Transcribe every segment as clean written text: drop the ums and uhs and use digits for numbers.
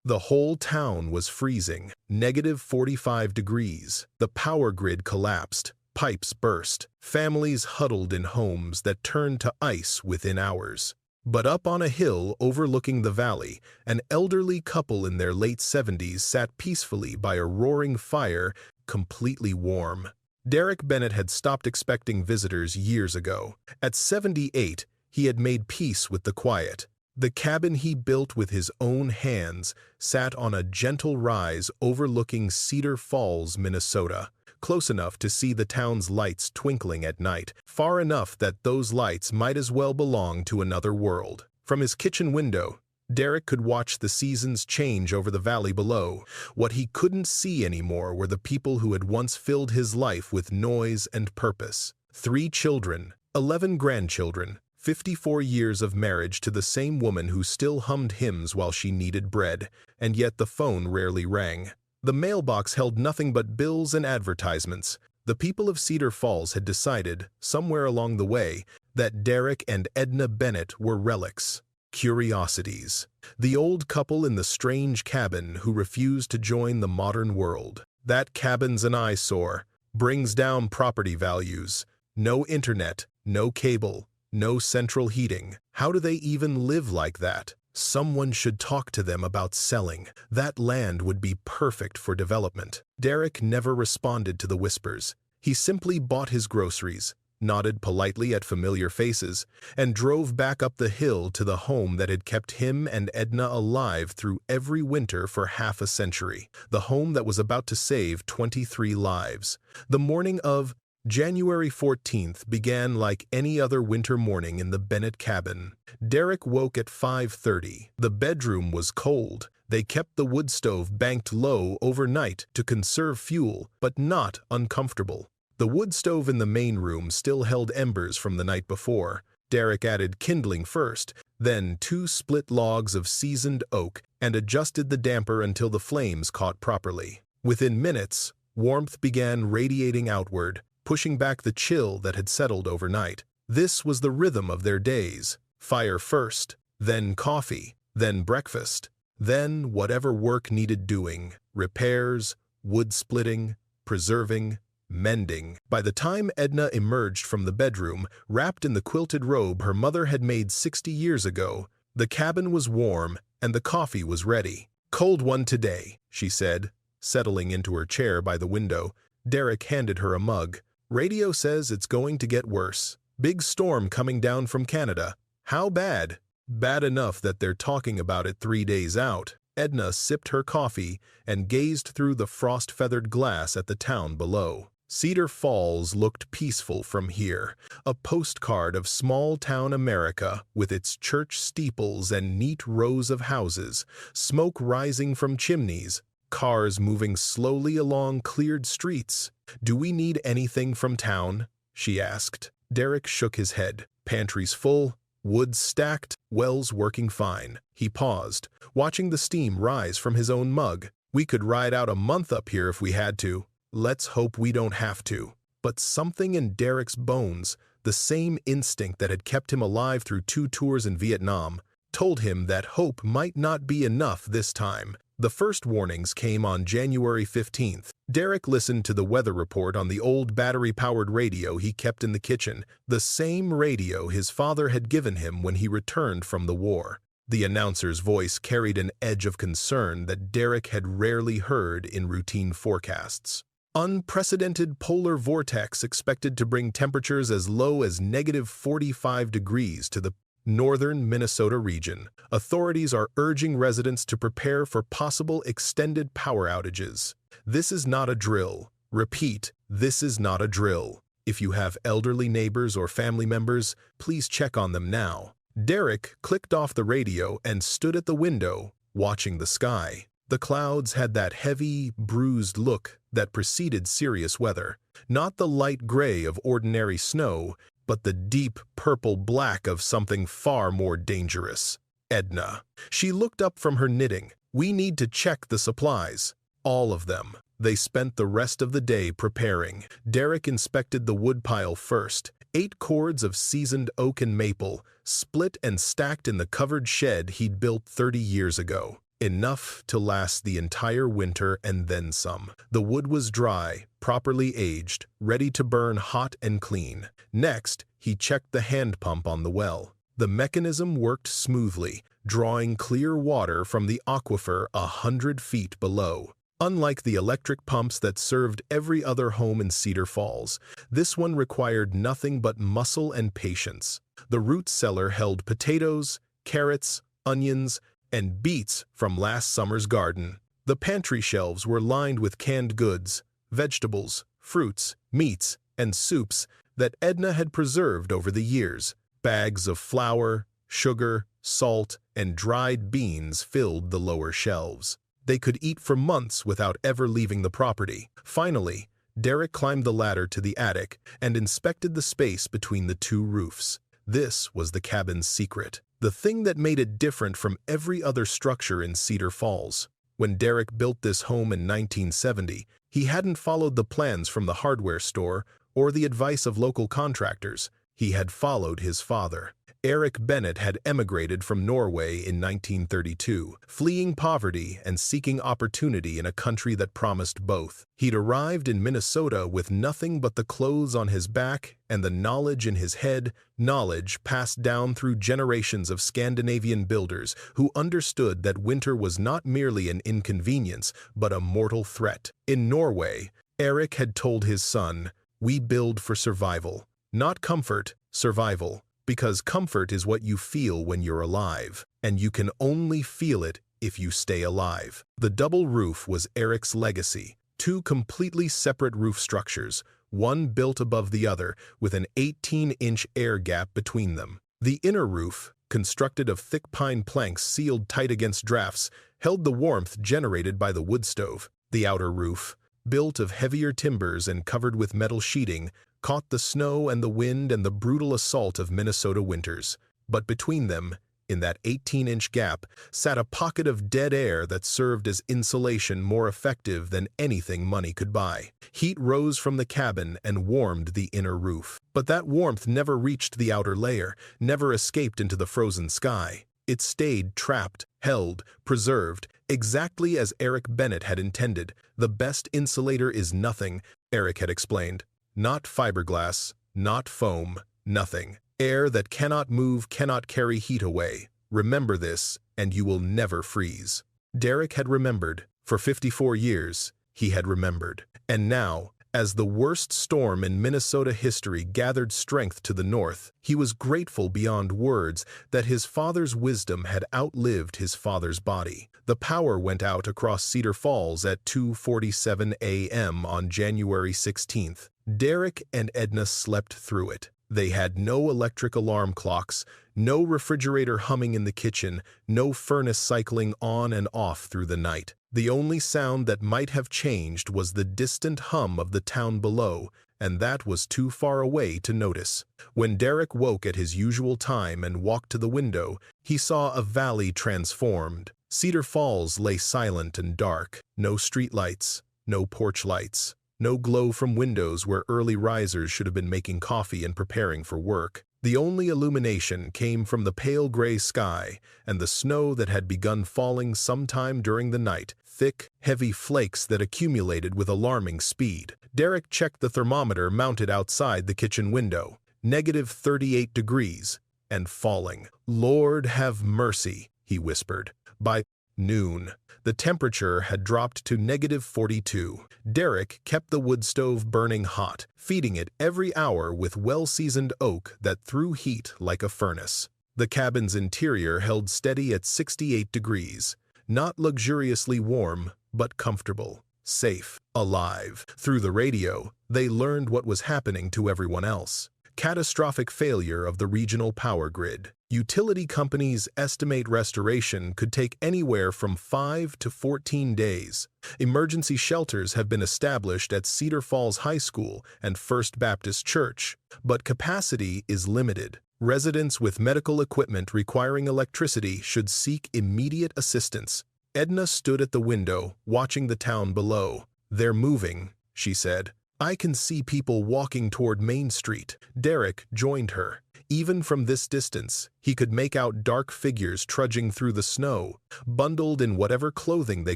The whole town was freezing, -45 degrees. The power grid collapsed, pipes burst, families huddled in homes that turned to ice within hours. But up on a hill overlooking the valley, an elderly couple in their late 70s sat peacefully by a roaring fire, completely warm. Derek Bennett had stopped expecting visitors years ago. At 78, he had made peace with the quiet. The cabin he built with his own hands sat on a gentle rise overlooking Cedar Falls, Minnesota, close enough to see the town's lights twinkling at night, far enough that those lights might as well belong to another world. From his kitchen window, Derek could watch the seasons change over the valley below. What he couldn't see anymore were the people who had once filled his life with noise and purpose. 3 children, 11 grandchildren, 54 years of marriage to the same woman who still hummed hymns while she kneaded bread, and yet the phone rarely rang. The mailbox held nothing but bills and advertisements. The people of Cedar Falls had decided, somewhere along the way, that Derek and Edna Bennett were relics, curiosities. The old couple in the strange cabin who refused to join the modern world. That cabin's an eyesore, brings down property values. No internet, no cable, no central heating. How do they even live like that? Someone should talk to them about selling. That land would be perfect for development. Derek never responded to the whispers. He simply bought his groceries, nodded politely at familiar faces, and drove back up the hill to the home that had kept him and Edna alive through every winter for half a century. The home that was about to save 23 lives. The morning of January 14th began like any other winter morning in the Bennett cabin. Derek woke at 5:30. The bedroom was cold. They kept the wood stove banked low overnight to conserve fuel, but not uncomfortable. The wood stove in the main room still held embers from the night before. Derek added kindling first, then 2 split logs of seasoned oak, and adjusted the damper until the flames caught properly. Within minutes, warmth began radiating outward, pushing back the chill that had settled overnight. This was the rhythm of their days. Fire first, then coffee, then breakfast, then whatever work needed doing, repairs, wood splitting, preserving, mending. By the time Edna emerged from the bedroom, wrapped in the quilted robe her mother had made 60 years ago, the cabin was warm and the coffee was ready. "Cold one today," she said, settling into her chair by the window. Derek handed her a mug. "Radio says it's going to get worse. Big storm coming down from Canada." "How bad?" "Bad enough that they're talking about it 3 days out." Edna sipped her coffee and gazed through the frost-feathered glass at the town below. Cedar Falls looked peaceful from here, a postcard of small-town America with its church steeples and neat rows of houses, smoke rising from chimneys, cars moving slowly along cleared streets. "Do we need anything from town?" she asked. Derek shook his head. "Pantries full, wood stacked, wells working fine." He paused, watching the steam rise from his own mug. "We could ride out a month up here if we had to. Let's hope we don't have to." But something in Derek's bones, the same instinct that had kept him alive through 2 tours in Vietnam, told him that hope might not be enough this time. The first warnings came on January 15th. Derek listened to the weather report on the old battery-powered radio he kept in the kitchen, the same radio his father had given him when he returned from the war. The announcer's voice carried an edge of concern that Derek had rarely heard in routine forecasts. Unprecedented polar vortex expected to bring temperatures as low as -45 degrees to the northern Minnesota region. Authorities are urging residents to prepare for possible extended power outages. This is not a drill. Repeat, this is not a drill. If you have elderly neighbors or family members, please check on them now. Derek clicked off the radio and stood at the window, watching the sky. The clouds had that heavy, bruised look that preceded serious weather. Not the light gray of ordinary snow, but the deep purple-black of something far more dangerous. Edna. She looked up from her knitting. "We need to check the supplies. All of them." They spent the rest of the day preparing. Derek inspected the woodpile first. 8 cords of seasoned oak and maple, split and stacked in the covered shed he'd built 30 years ago. enough to last the entire winter and then some. The wood was dry, properly aged, ready to burn hot and clean. Next, he checked the hand pump on the well. The mechanism worked smoothly, drawing clear water from the aquifer 100 feet below. Unlike the electric pumps that served every other home in Cedar Falls, this one required nothing but muscle and patience. The root cellar held potatoes, carrots, onions, and beets from last summer's garden. The pantry shelves were lined with canned goods, vegetables, fruits, meats, and soups that Edna had preserved over the years. Bags of flour, sugar, salt, and dried beans filled the lower shelves. They could eat for months without ever leaving the property. Finally, Derek climbed the ladder to the attic and inspected the space between the two roofs. This was the cabin's secret, the thing that made it different from every other structure in Cedar Falls. When Derek built this home in 1970, he hadn't followed the plans from the hardware store or the advice of local contractors. He had followed his father. Eric Bennett had emigrated from Norway in 1932, fleeing poverty and seeking opportunity in a country that promised both. He'd arrived in Minnesota with nothing but the clothes on his back and the knowledge in his head, knowledge passed down through generations of Scandinavian builders who understood that winter was not merely an inconvenience, but a mortal threat. In Norway, Eric had told his son, "We build for survival, not comfort, survival. Because comfort is what you feel when you're alive, and you can only feel it if you stay alive." The double roof was Eric's legacy, two completely separate roof structures, one built above the other with an 18-inch air gap between them. The inner roof, constructed of thick pine planks sealed tight against drafts, held the warmth generated by the wood stove. The outer roof, built of heavier timbers and covered with metal sheeting, caught the snow and the wind and the brutal assault of Minnesota winters. But between them, in that 18-inch gap, sat a pocket of dead air that served as insulation more effective than anything money could buy. Heat rose from the cabin and warmed the inner roof. But that warmth never reached the outer layer, never escaped into the frozen sky. It stayed trapped, held, preserved, exactly as Eric Bennett had intended. "The best insulator is nothing," Eric had explained. "Not fiberglass, not foam, nothing. Air that cannot move cannot carry heat away. Remember this, and you will never freeze." Derek had remembered. For 54 years, he had remembered. And now, as the worst storm in Minnesota history gathered strength to the north, he was grateful beyond words that his father's wisdom had outlived his father's body. The power went out across Cedar Falls at 2:47 a.m. on January 16th. Derek and Edna slept through it. They had no electric alarm clocks, no refrigerator humming in the kitchen, no furnace cycling on and off through the night. The only sound that might have changed was the distant hum of the town below, and that was too far away to notice. When Derek woke at his usual time and walked to the window, he saw a valley transformed. Cedar Falls lay silent and dark. No streetlights, no porch lights. No glow from windows where early risers should have been making coffee and preparing for work. The only illumination came from the pale gray sky and the snow that had begun falling sometime during the night, thick, heavy flakes that accumulated with alarming speed. Derek checked the thermometer mounted outside the kitchen window. -38 degrees, and falling. "Lord have mercy," he whispered. By noon, the temperature had dropped to -42. Derek kept the wood stove burning hot, feeding it every hour with well-seasoned oak that threw heat like a furnace. The cabin's interior held steady at 68 degrees, not luxuriously warm, but comfortable, safe, alive. Through the radio, they learned what was happening to everyone else. Catastrophic failure of the regional power grid. Utility companies estimate restoration could take anywhere from 5 to 14 days. Emergency shelters have been established at Cedar Falls High School and First Baptist Church, but capacity is limited. Residents with medical equipment requiring electricity should seek immediate assistance. Edna stood at the window, watching the town below. "They're moving," she said. "I can see people walking toward Main Street." Derek joined her. Even from this distance, he could make out dark figures trudging through the snow, bundled in whatever clothing they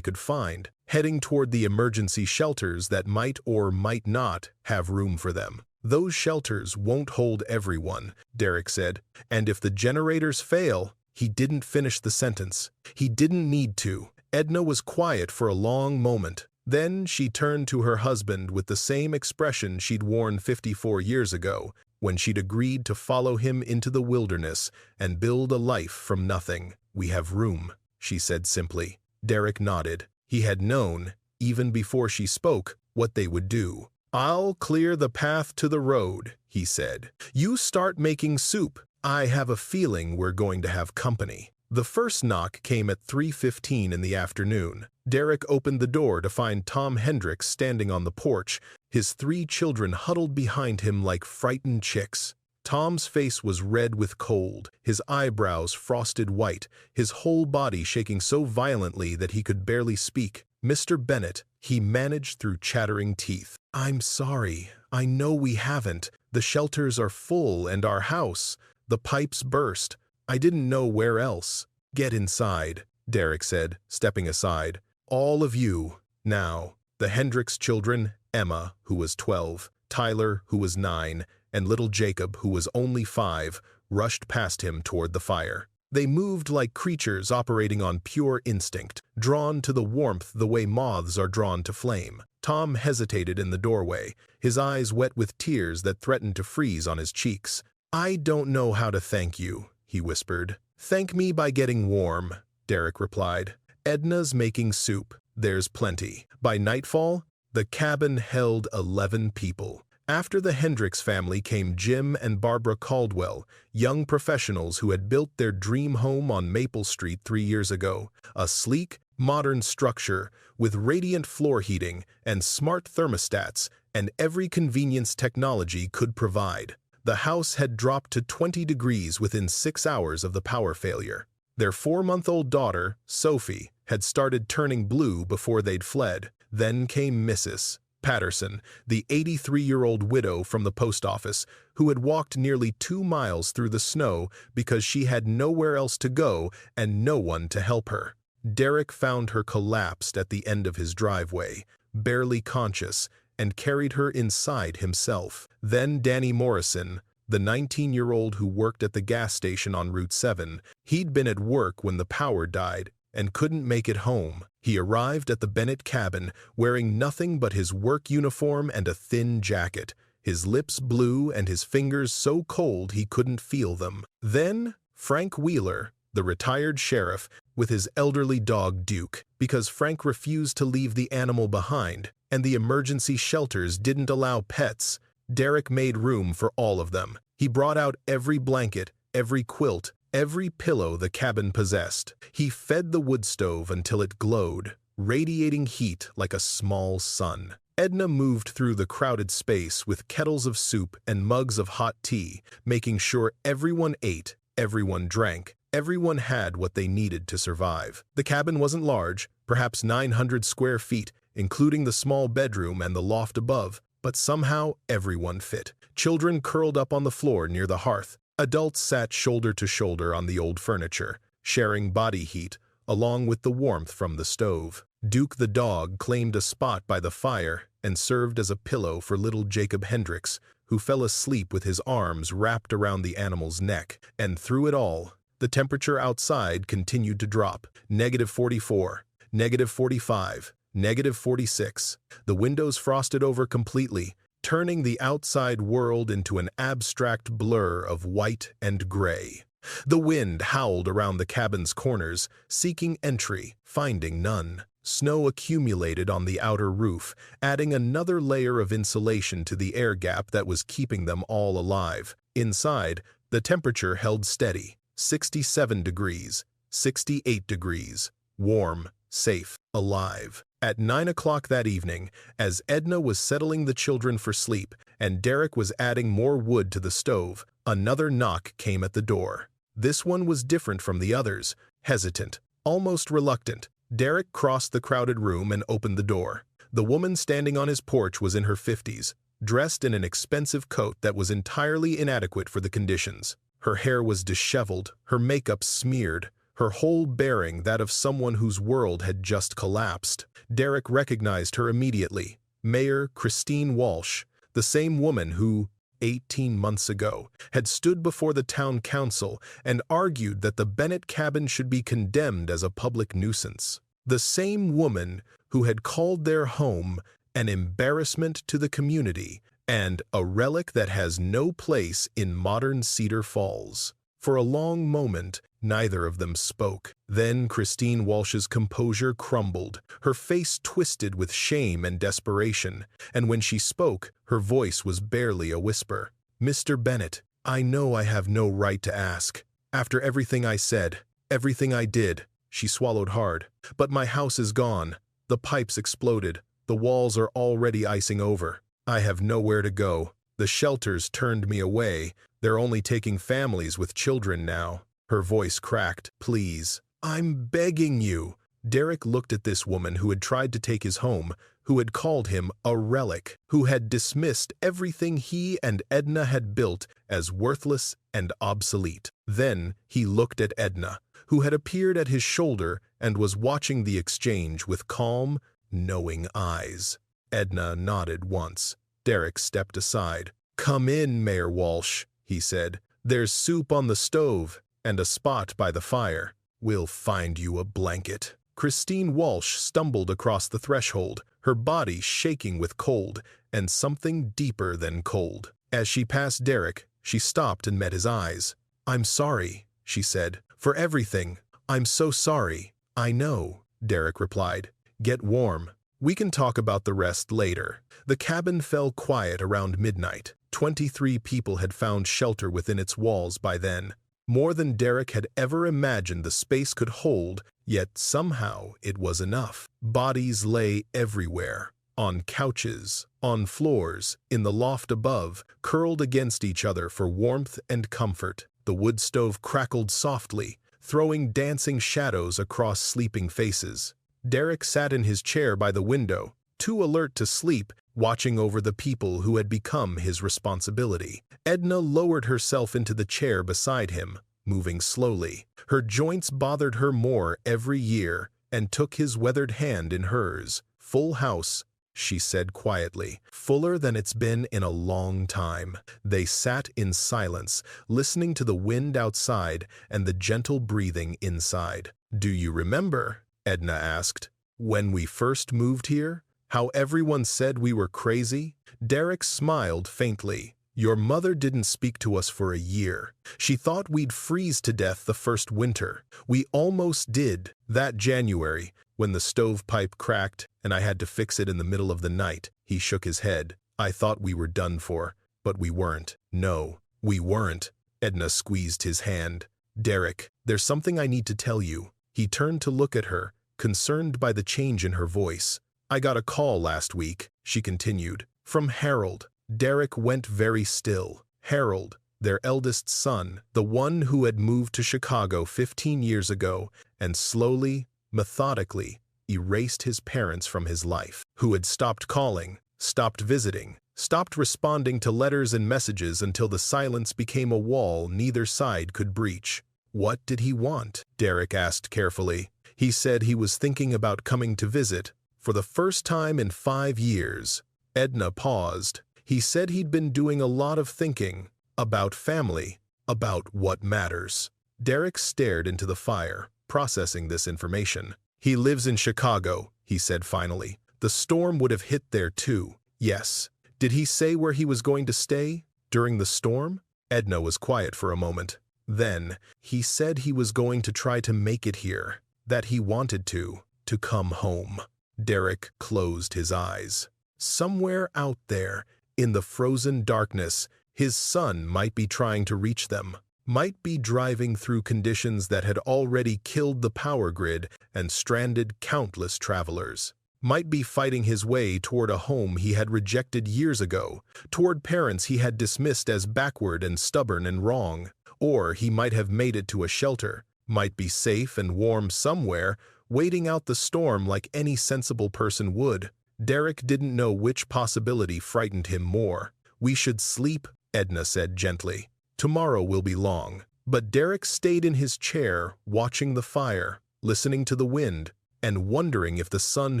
could find, heading toward the emergency shelters that might or might not have room for them. "Those shelters won't hold everyone," Derek said, "and if the generators fail—" He didn't finish the sentence. He didn't need to. Edna was quiet for a long moment. Then she turned to her husband with the same expression she'd worn 54 years ago, when she'd agreed to follow him into the wilderness and build a life from nothing. "We have room," she said simply. Derek nodded. He had known, even before she spoke, what they would do. "I'll clear the path to the road," he said. "You start making soup. I have a feeling we're going to have company." The first knock came at 3:15 in the afternoon. Derek opened the door to find Tom Hendricks standing on the porch, his 3 children huddled behind him like frightened chicks. Tom's face was red with cold, his eyebrows frosted white, his whole body shaking so violently that he could barely speak. "Mr. Bennett," he managed through chattering teeth. "I'm sorry. I know we haven't. The shelters are full and our house. The pipes burst. I didn't know where else." "Get inside," Derek said, stepping aside. "All of you, now." The Hendricks children, Emma, who was 12, Tyler, who was 9, and little Jacob, who was only 5, rushed past him toward the fire. They moved like creatures operating on pure instinct, drawn to the warmth the way moths are drawn to flame. Tom hesitated in the doorway, his eyes wet with tears that threatened to freeze on his cheeks. "I don't know how to thank you," he whispered. "Thank me by getting warm," Derek replied. "Edna's making soup. There's plenty." By nightfall, the cabin held 11 people. After the Hendricks family came Jim and Barbara Caldwell, young professionals who had built their dream home on Maple Street 3 years ago, a sleek, modern structure with radiant floor heating and smart thermostats and every convenience technology could provide. The house had dropped to 20 degrees within 6 hours of the power failure. Their 4-month-old daughter, Sophie, had started turning blue before they'd fled. Then came Mrs. Patterson, the 83-year-old widow from the post office, who had walked nearly 2 miles through the snow because she had nowhere else to go and no one to help her. Derek found her collapsed at the end of his driveway, barely conscious, and carried her inside himself. Then Danny Morrison, the 19-year-old who worked at the gas station on Route 7. He'd been at work when the power died and couldn't make it home. He arrived at the Bennett cabin wearing nothing but his work uniform and a thin jacket, his lips blue and his fingers so cold he couldn't feel them. Then Frank Wheeler, the retired sheriff, with his elderly dog Duke, because Frank refused to leave the animal behind, and the emergency shelters didn't allow pets. Derek made room for all of them. He brought out every blanket, every quilt, every pillow the cabin possessed. He fed the wood stove until it glowed, radiating heat like a small sun. Edna moved through the crowded space with kettles of soup and mugs of hot tea, making sure everyone ate, everyone drank, everyone had what they needed to survive. The cabin wasn't large, perhaps 900 square feet, including the small bedroom and the loft above, but somehow everyone fit. Children curled up on the floor near the hearth. Adults sat shoulder to shoulder on the old furniture, sharing body heat, along with the warmth from the stove. Duke the dog claimed a spot by the fire and served as a pillow for little Jacob Hendricks, who fell asleep with his arms wrapped around the animal's neck. And through it all, the temperature outside continued to drop. -44, -45, -46. The windows frosted over completely, turning the outside world into an abstract blur of white and gray. The wind howled around the cabin's corners, seeking entry, finding none. Snow accumulated on the outer roof, adding another layer of insulation to the air gap that was keeping them all alive. Inside, the temperature held steady, 67 degrees, 68 degrees, warm, safe, alive. At 9 o'clock that evening, as Edna was settling the children for sleep and Derek was adding more wood to the stove, another knock came at the door. This one was different from the others, hesitant, almost reluctant. Derek crossed the crowded room and opened the door. The woman standing on his porch was in her 50s, dressed in an expensive coat that was entirely inadequate for the conditions. Her hair was disheveled, her makeup smeared, her whole bearing that of someone whose world had just collapsed. Derek recognized her immediately. Mayor Christine Walsh, the same woman who, 18 months ago, had stood before the town council and argued that the Bennett cabin should be condemned as a public nuisance. The same woman who had called their home an embarrassment to the community and a relic that has no place in modern Cedar Falls. For a long moment, neither of them spoke. Then Christine Walsh's composure crumbled, her face twisted with shame and desperation, and when she spoke, her voice was barely a whisper. "Mr. Bennett, I know I have no right to ask. After everything I said, everything I did," she swallowed hard, "but my house is gone. The pipes exploded. The walls are already icing over. I have nowhere to go. The shelters turned me away. They're only taking families with children now." Her voice cracked. "Please, I'm begging you." Derek looked at this woman who had tried to take his home, who had called him a relic, who had dismissed everything he and Edna had built as worthless and obsolete. Then he looked at Edna, who had appeared at his shoulder and was watching the exchange with calm, knowing eyes. Edna nodded once. Derek stepped aside. "Come in, Mayor Walsh," he said. "There's soup on the stove and a spot by the fire. We'll find you a blanket." Christine Walsh stumbled across the threshold, her body shaking with cold and something deeper than cold. As she passed Derek, she stopped and met his eyes. "I'm sorry," she said, "for everything. I'm so sorry." "I know," Derek replied. "Get warm. We can talk about the rest later." The cabin fell quiet around midnight. 23 people had found shelter within its walls by then. More than Derek had ever imagined the space could hold, yet somehow it was enough. Bodies lay everywhere, on couches, on floors, in the loft above, curled against each other for warmth and comfort. The wood stove crackled softly, throwing dancing shadows across sleeping faces. Derek sat in his chair by the window, too alert to sleep, watching over the people who had become his responsibility. Edna lowered herself into the chair beside him, moving slowly. Her joints bothered her more every year, and took his weathered hand in hers. "Full house," she said quietly, "fuller than it's been in a long time." They sat in silence, listening to the wind outside and the gentle breathing inside. "Do you remember," Edna asked, "when we first moved here? How everyone said we were crazy?" Derek smiled faintly. "Your mother didn't speak to us for a year. She thought we'd freeze to death the first winter. We almost did. That January, when the stovepipe cracked and I had to fix it in the middle of the night." He shook his head. "I thought we were done for, but we weren't." "No, we weren't." Edna squeezed his hand. "Derek, there's something I need to tell you." He turned to look at her, concerned by the change in her voice. "I got a call last week," she continued, "from Harold." Derek went very still. Harold, their eldest son, the one who had moved to Chicago 15 years ago and slowly, methodically, erased his parents from his life, who had stopped calling, stopped visiting, stopped responding to letters and messages until the silence became a wall neither side could breach. "What did he want?" Derek asked carefully. "He said he was thinking about coming to visit, for the first time in 5 years. Edna paused. "He said he'd been doing a lot of thinking, about family, about what matters." Derek stared into the fire, processing this information. "He lives in Chicago," he said finally. "The storm would have hit there too." "Yes. Did he say where he was going to stay during the storm?" Edna was quiet for a moment. Then, "He said he was going to try to make it here, that he wanted to come home." Derek closed his eyes. Somewhere out there, in the frozen darkness, his son might be trying to reach them, might be driving through conditions that had already killed the power grid and stranded countless travelers, might be fighting his way toward a home he had rejected years ago, toward parents he had dismissed as backward and stubborn and wrong, or he might have made it to a shelter, might be safe and warm somewhere, waiting out the storm like any sensible person would. Derek didn't know which possibility frightened him more. "We should sleep," Edna said gently. Tomorrow will be long. But Derek stayed in his chair, watching the fire, listening to the wind, and wondering if the son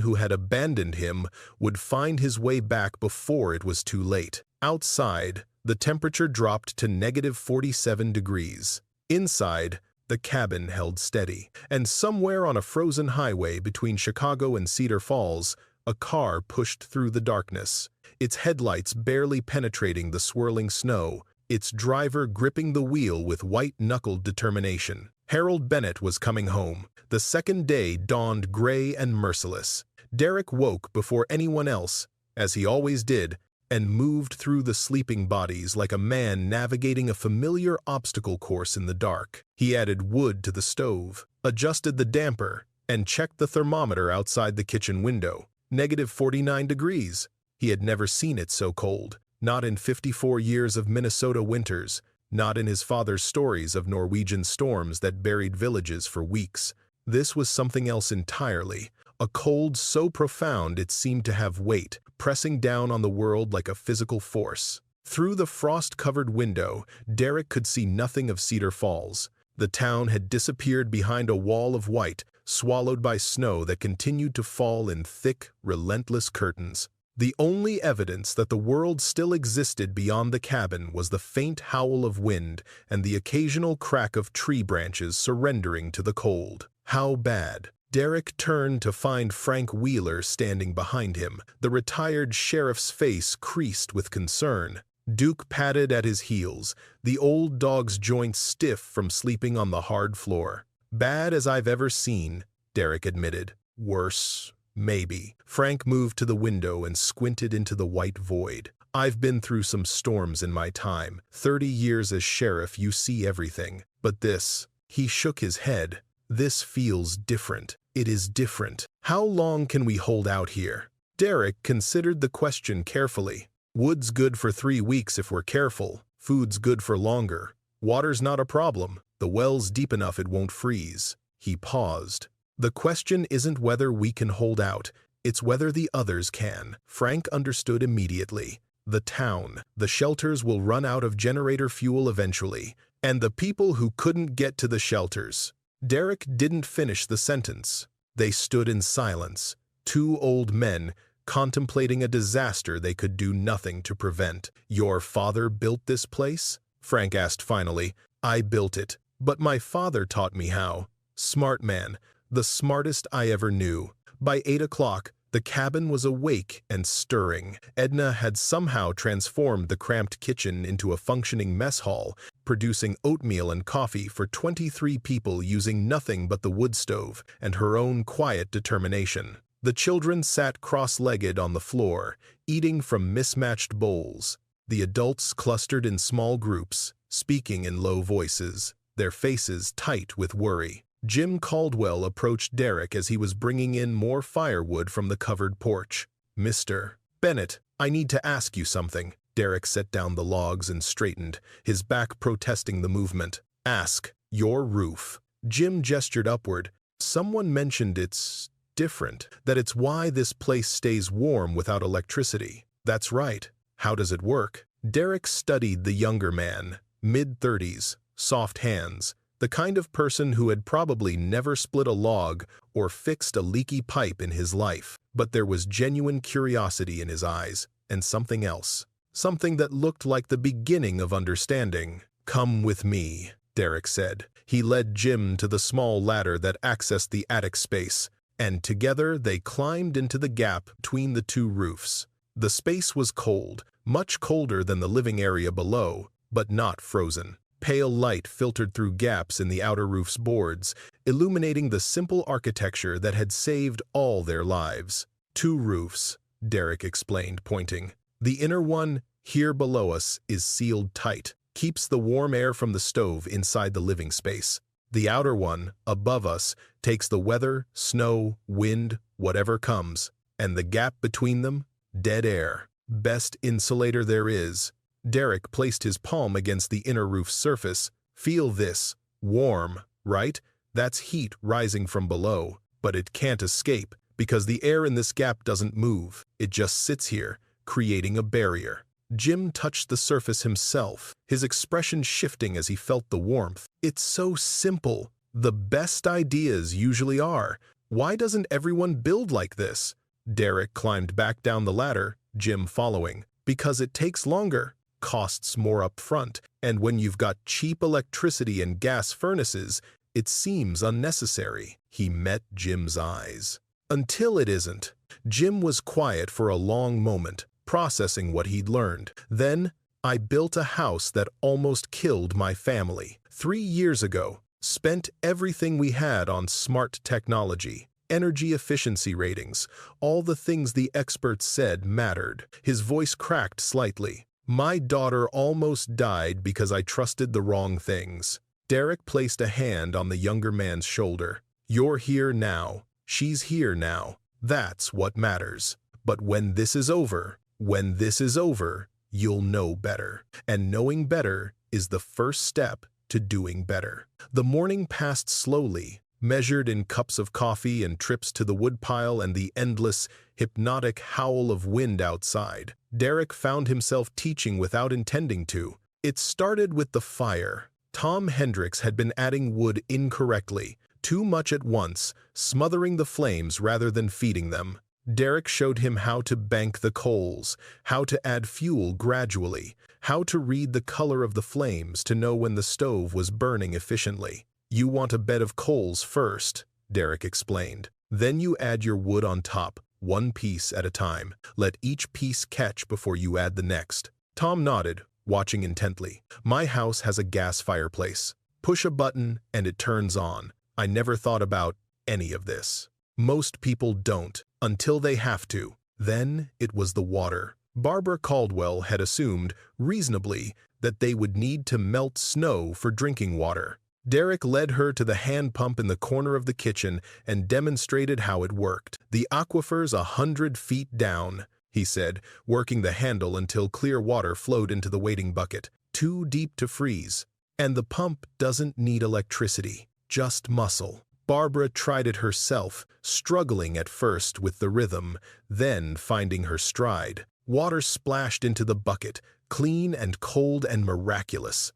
who had abandoned him would find his way back before it was too late. Outside, the temperature dropped to -47 degrees. Inside, the cabin held steady, and somewhere on a frozen highway between Chicago and Cedar Falls, a car pushed through the darkness, its headlights barely penetrating the swirling snow, its driver gripping the wheel with white-knuckled determination. Harold Bennett was coming home. The second day dawned gray and merciless. Derek woke before anyone else, as he always did, and moved through the sleeping bodies like a man navigating a familiar obstacle course in the dark. He added wood to the stove, adjusted the damper, and checked the thermometer outside the kitchen window. -49 degrees. He had never seen it so cold, not in 54 years of Minnesota winters, not in his father's stories of Norwegian storms that buried villages for weeks. This was something else entirely, a cold so profound it seemed to have weight, pressing down on the world like a physical force. Through the frost-covered window, Derek could see nothing of Cedar Falls. The town had disappeared behind a wall of white, swallowed by snow that continued to fall in thick, relentless curtains. The only evidence that the world still existed beyond the cabin was the faint howl of wind and the occasional crack of tree branches surrendering to the cold. How bad? Derek turned to find Frank Wheeler standing behind him, the retired sheriff's face creased with concern. Duke padded at his heels, the old dog's joints stiff from sleeping on the hard floor. "Bad as I've ever seen," Derek admitted. "Worse, maybe." Frank moved to the window and squinted into the white void. "I've been through some storms in my time. 30 years as sheriff, you see everything. But this," he shook his head, "this feels different. It is different. How long can we hold out here?" Derek considered the question carefully. "Wood's good for 3 weeks if we're careful. Food's good for longer. Water's not a problem. The well's deep enough it won't freeze." He paused. "The question isn't whether we can hold out. It's whether the others can." Frank understood immediately. The town, the shelters will run out of generator fuel eventually, and the people who couldn't get to the shelters. Derek didn't finish the sentence. They stood in silence, 2 old men contemplating a disaster they could do nothing to prevent. "Your father built this place?" Frank asked finally. "I built it, but my father taught me how. Smart man, the smartest I ever knew." By 8 o'clock, the cabin was awake and stirring. Edna had somehow transformed the cramped kitchen into a functioning mess hall, producing oatmeal and coffee for 23 people using nothing but the wood stove and her own quiet determination. The children sat cross-legged on the floor, eating from mismatched bowls. The adults clustered in small groups, speaking in low voices, their faces tight with worry. Jim Caldwell approached Derek as he was bringing in more firewood from the covered porch. "Mr. Bennett, I need to ask you something." Derek set down the logs and straightened, his back protesting the movement. "Ask. Your roof." Jim gestured upward. "Someone mentioned it's different, that it's why this place stays warm without electricity." "That's right. How does it work?" Derek studied the younger man, mid-30s, soft hands, the kind of person who had probably never split a log or fixed a leaky pipe in his life. But there was genuine curiosity in his eyes, and something else. Something that looked like the beginning of understanding. "Come with me," Derek said. He led Jim to the small ladder that accessed the attic space, and together they climbed into the gap between the 2 roofs. The space was cold, much colder than the living area below, but not frozen. Pale light filtered through gaps in the outer roof's boards, illuminating the simple architecture that had saved all their lives. 2 roofs, Derek explained, pointing. "The inner one, here below us, is sealed tight, keeps the warm air from the stove inside the living space. The outer one, above us, takes the weather, snow, wind, whatever comes, and the gap between them, dead air. Best insulator there is." Derek placed his palm against the inner roof's surface. "Feel this. Warm, right? That's heat rising from below, but it can't escape, because the air in this gap doesn't move. It just sits here, creating a barrier." Jim touched the surface himself, his expression shifting as he felt the warmth. It's so simple. The best ideas usually are. Why doesn't everyone build like this? Derek climbed back down the ladder, Jim following. Because it takes longer, costs more up front, and when you've got cheap electricity and gas furnaces, it seems unnecessary. He met Jim's eyes. Until it isn't. Jim was quiet for a long moment, processing what he'd learned. Then, I built a house that almost killed my family. 3 years ago, spent everything we had on smart technology, energy efficiency ratings, all the things the experts said mattered. His voice cracked slightly. My daughter almost died because I trusted the wrong things. Derek placed a hand on the younger man's shoulder. You're here now. She's here now. That's what matters. But when this is over, you'll know better. And knowing better is the first step to doing better. The morning passed slowly, measured in cups of coffee and trips to the woodpile and the endless, hypnotic howl of wind outside. Derek found himself teaching without intending to. It started with the fire. Tom Hendricks had been adding wood incorrectly, too much at once, smothering the flames rather than feeding them. Derek showed him how to bank the coals, how to add fuel gradually, how to read the color of the flames to know when the stove was burning efficiently. You want a bed of coals first, Derek explained. Then you add your wood on top, one piece at a time. Let each piece catch before you add the next. Tom nodded, watching intently. My house has a gas fireplace. Push a button and it turns on. I never thought about any of this. Most people don't, until they have to. Then it was the water. Barbara Caldwell had assumed, reasonably, that they would need to melt snow for drinking water. Derek led her to the hand pump in the corner of the kitchen and demonstrated how it worked. The aquifer's 100 feet down, he said, working the handle until clear water flowed into the waiting bucket, too deep to freeze. And the pump doesn't need electricity. Just muscle. Barbara tried it herself, struggling at first with the rhythm, then finding her stride. Water splashed into the bucket, clean and cold and miraculous.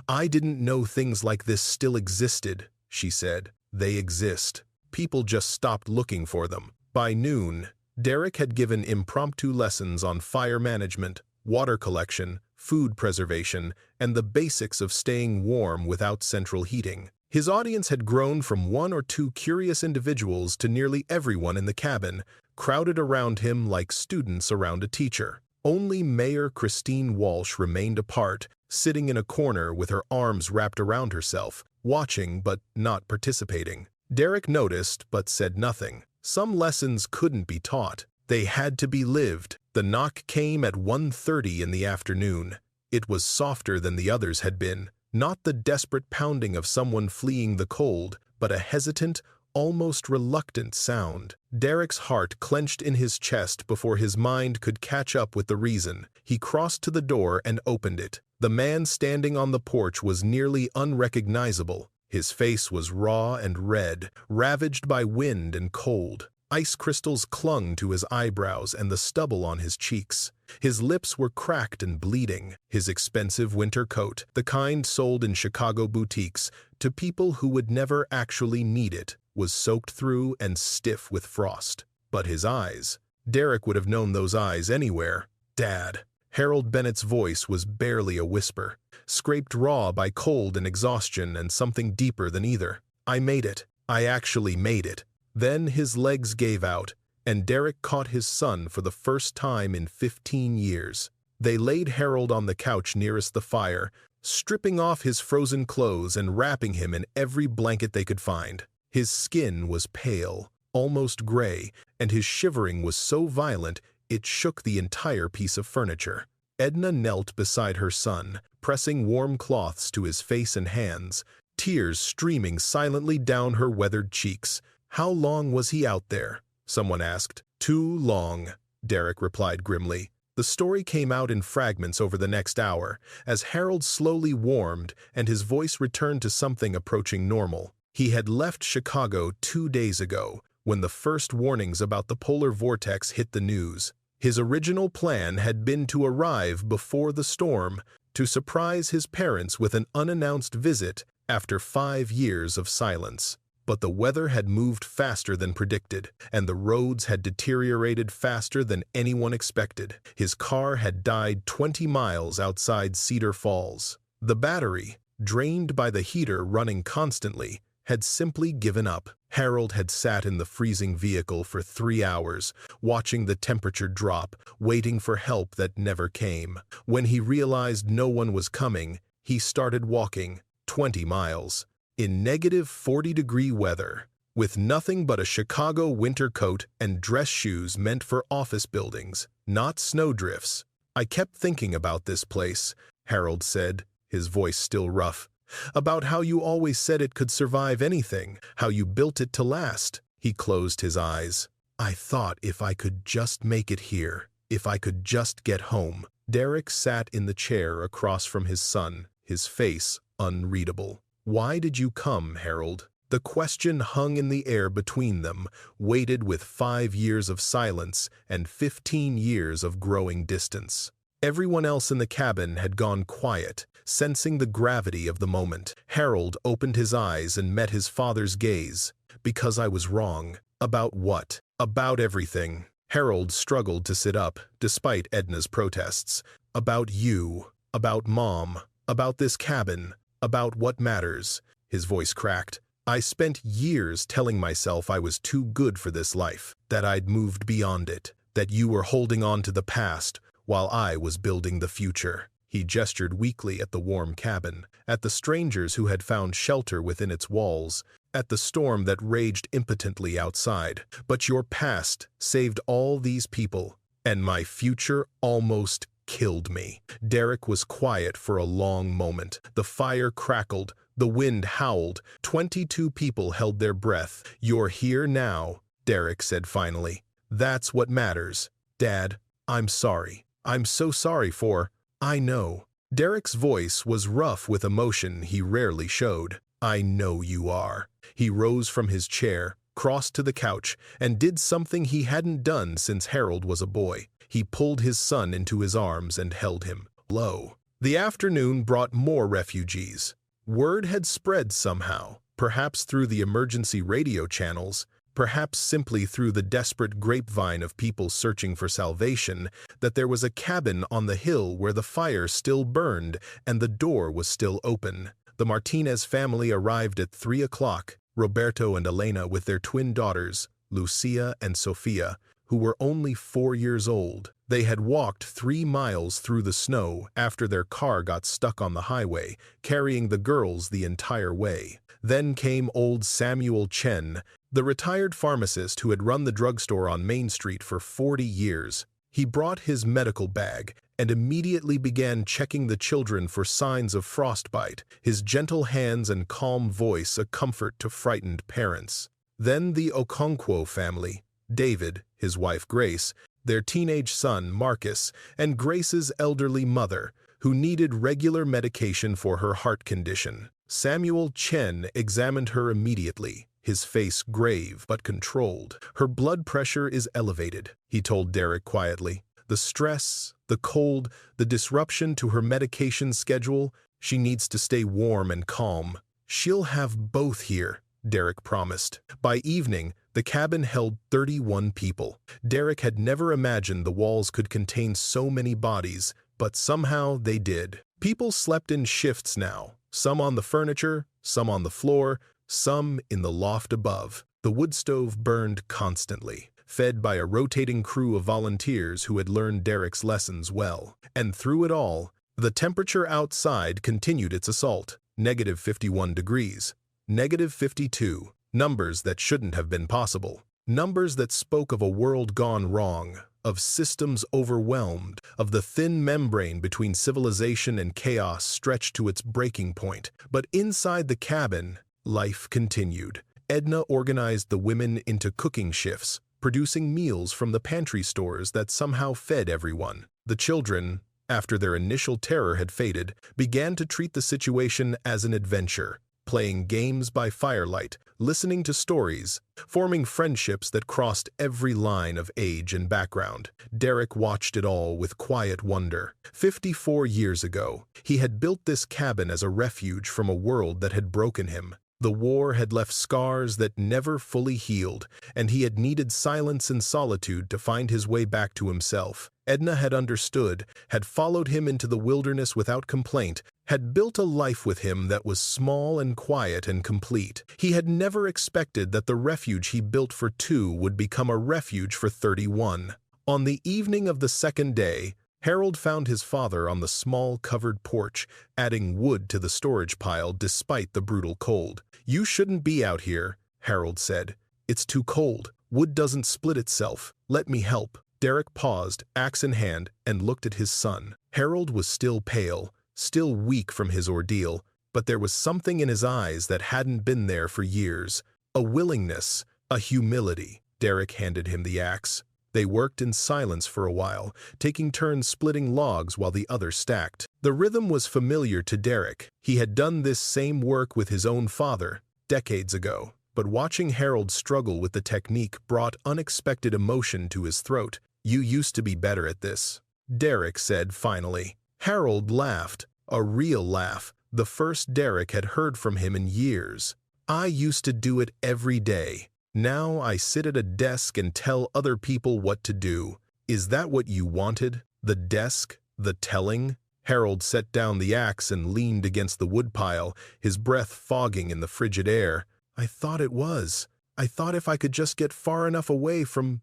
I didn't know things like this still existed, she said. They exist. People just stopped looking for them. By noon, Derek had given impromptu lessons on fire management, water collection, food preservation, and the basics of staying warm without central heating. His audience had grown from 1 or 2 curious individuals to nearly everyone in the cabin, crowded around him like students around a teacher. Only Mayor Christine Walsh remained apart, sitting in a corner with her arms wrapped around herself, watching but not participating. Derek noticed but said nothing. Some lessons couldn't be taught. They had to be lived. The knock came at 1:30 in the afternoon. It was softer than the others had been. Not the desperate pounding of someone fleeing the cold, but a hesitant, almost reluctant sound. Derek's heart clenched in his chest before his mind could catch up with the reason. He crossed to the door and opened it. The man standing on the porch was nearly unrecognizable. His face was raw and red, ravaged by wind and cold. Ice crystals clung to his eyebrows and the stubble on his cheeks. His lips were cracked and bleeding. His expensive winter coat, the kind sold in Chicago boutiques to people who would never actually need it, was soaked through and stiff with frost. But his eyes, Derek would have known those eyes anywhere. Dad. Harold Bennett's voice was barely a whisper, scraped raw by cold and exhaustion and something deeper than either. I made it. I actually made it. Then his legs gave out, and Derek caught his son for the first time in 15 years. They laid Harold on the couch nearest the fire, stripping off his frozen clothes and wrapping him in every blanket they could find. His skin was pale, almost gray, and his shivering was so violent it shook the entire piece of furniture. Edna knelt beside her son, pressing warm cloths to his face and hands, tears streaming silently down her weathered cheeks. How long was he out there? Someone asked. Too long, Derek replied grimly. The story came out in fragments over the next hour, as Harold slowly warmed and his voice returned to something approaching normal. He had left Chicago 2 days ago, when the first warnings about the polar vortex hit the news. His original plan had been to arrive before the storm, to surprise his parents with an unannounced visit after 5 years of silence. But the weather had moved faster than predicted, and the roads had deteriorated faster than anyone expected. His car had died 20 miles outside Cedar Falls. The battery, drained by the heater running constantly, had simply given up. Harold had sat in the freezing vehicle for 3 hours, watching the temperature drop, waiting for help that never came. When he realized no one was coming, he started walking 20 miles. In negative 40-degree weather, with nothing but a Chicago winter coat and dress shoes meant for office buildings, not snowdrifts. "I kept thinking about this place," Harold said, his voice still rough. "About how you always said it could survive anything, how you built it to last." He closed his eyes. "I thought if I could just make it here, if I could just get home." Derek sat in the chair across from his son, his face unreadable. "Why did you come, Harold?" The question hung in the air between them, weighted with 5 years of silence and 15 years of growing distance. Everyone else in the cabin had gone quiet, sensing the gravity of the moment. Harold opened his eyes and met his father's gaze. "Because I was wrong." "About what?" "About everything." Harold struggled to sit up, despite Edna's protests. "About you. About Mom. About this cabin. About what matters." His voice cracked. "I spent years telling myself I was too good for this life, that I'd moved beyond it, that you were holding on to the past while I was building the future." He gestured weakly at the warm cabin, at the strangers who had found shelter within its walls, at the storm that raged impotently outside. "But your past saved all these people, and my future almost killed me." Derek was quiet for a long moment. The fire crackled, the wind howled. 22 people held their breath. "You're here now," Derek said finally. "That's what matters. Dad, I'm sorry. I'm so sorry for—" "I know." Derek's voice was rough with emotion he rarely showed. "I know you are." He rose from his chair, crossed to the couch, and did something he hadn't done since Harold was a boy. He pulled his son into his arms and held him low. The afternoon brought more refugees. Word had spread somehow, perhaps through the emergency radio channels, perhaps simply through the desperate grapevine of people searching for salvation, that there was a cabin on the hill where the fire still burned and the door was still open. The Martinez family arrived at 3 o'clock, Roberto and Elena with their twin daughters, Lucia and Sofia, who were only 4 years old. They had walked 3 miles through the snow after their car got stuck on the highway, carrying the girls the entire way. Then came old Samuel Chen, the retired pharmacist who had run the drugstore on Main Street for 40 years. He brought his medical bag and immediately began checking the children for signs of frostbite, his gentle hands and calm voice a comfort to frightened parents. Then the Okonkwo family, David, his wife Grace, their teenage son Marcus, and Grace's elderly mother, who needed regular medication for her heart condition. Samuel Chen examined her immediately, his face grave but controlled. "Her blood pressure is elevated," he told Derek quietly. "The stress, the cold, the disruption to her medication schedule, she needs to stay warm and calm. She'll have both here," Derek promised. By evening, the cabin held 31 people. Derek had never imagined the walls could contain so many bodies, but somehow they did. People slept in shifts now, some on the furniture, some on the floor, some in the loft above. The wood stove burned constantly, fed by a rotating crew of volunteers who had learned Derek's lessons well. And through it all, the temperature outside continued its assault. Negative 51 degrees. Negative 52. Numbers that shouldn't have been possible. Numbers that spoke of a world gone wrong, of systems overwhelmed, of the thin membrane between civilization and chaos stretched to its breaking point. But inside the cabin, life continued. Edna organized the women into cooking shifts, producing meals from the pantry stores that somehow fed everyone. The children, after their initial terror had faded, began to treat the situation as an adventure. playing games by firelight, listening to stories, forming friendships that crossed every line of age and background. Derek watched it all with quiet wonder. 54 years ago, he had built this cabin as a refuge from a world that had broken him. The war had left scars that never fully healed, and he had needed silence and solitude to find his way back to himself. Edna had understood, had followed him into the wilderness without complaint, had built a life with him that was small and quiet and complete. He had never expected that the refuge he built for 2 would become a refuge for 31. On the evening of the second day, Harold found his father on the small covered porch, adding wood to the storage pile despite the brutal cold. "You shouldn't be out here," Harold said. "It's too cold. Wood doesn't split itself. Let me help." Derek paused, axe in hand, and looked at his son. Harold was still pale, still weak from his ordeal, but there was something in his eyes that hadn't been there for years. A willingness, a humility. Derek handed him the axe. They worked in silence for a while, taking turns splitting logs while the other stacked. The rhythm was familiar to Derek. He had done this same work with his own father, decades ago. But watching Harold struggle with the technique brought unexpected emotion to his throat. "You used to be better at this," Derek said finally. Harold laughed, a real laugh, the first Derek had heard from him in years. "I used to do it every day. Now I sit at a desk and tell other people what to do." "Is that what you wanted? The desk? The telling?" Harold set down the axe and leaned against the woodpile, his breath fogging in the frigid air. "I thought it was. I thought if I could just get far enough away from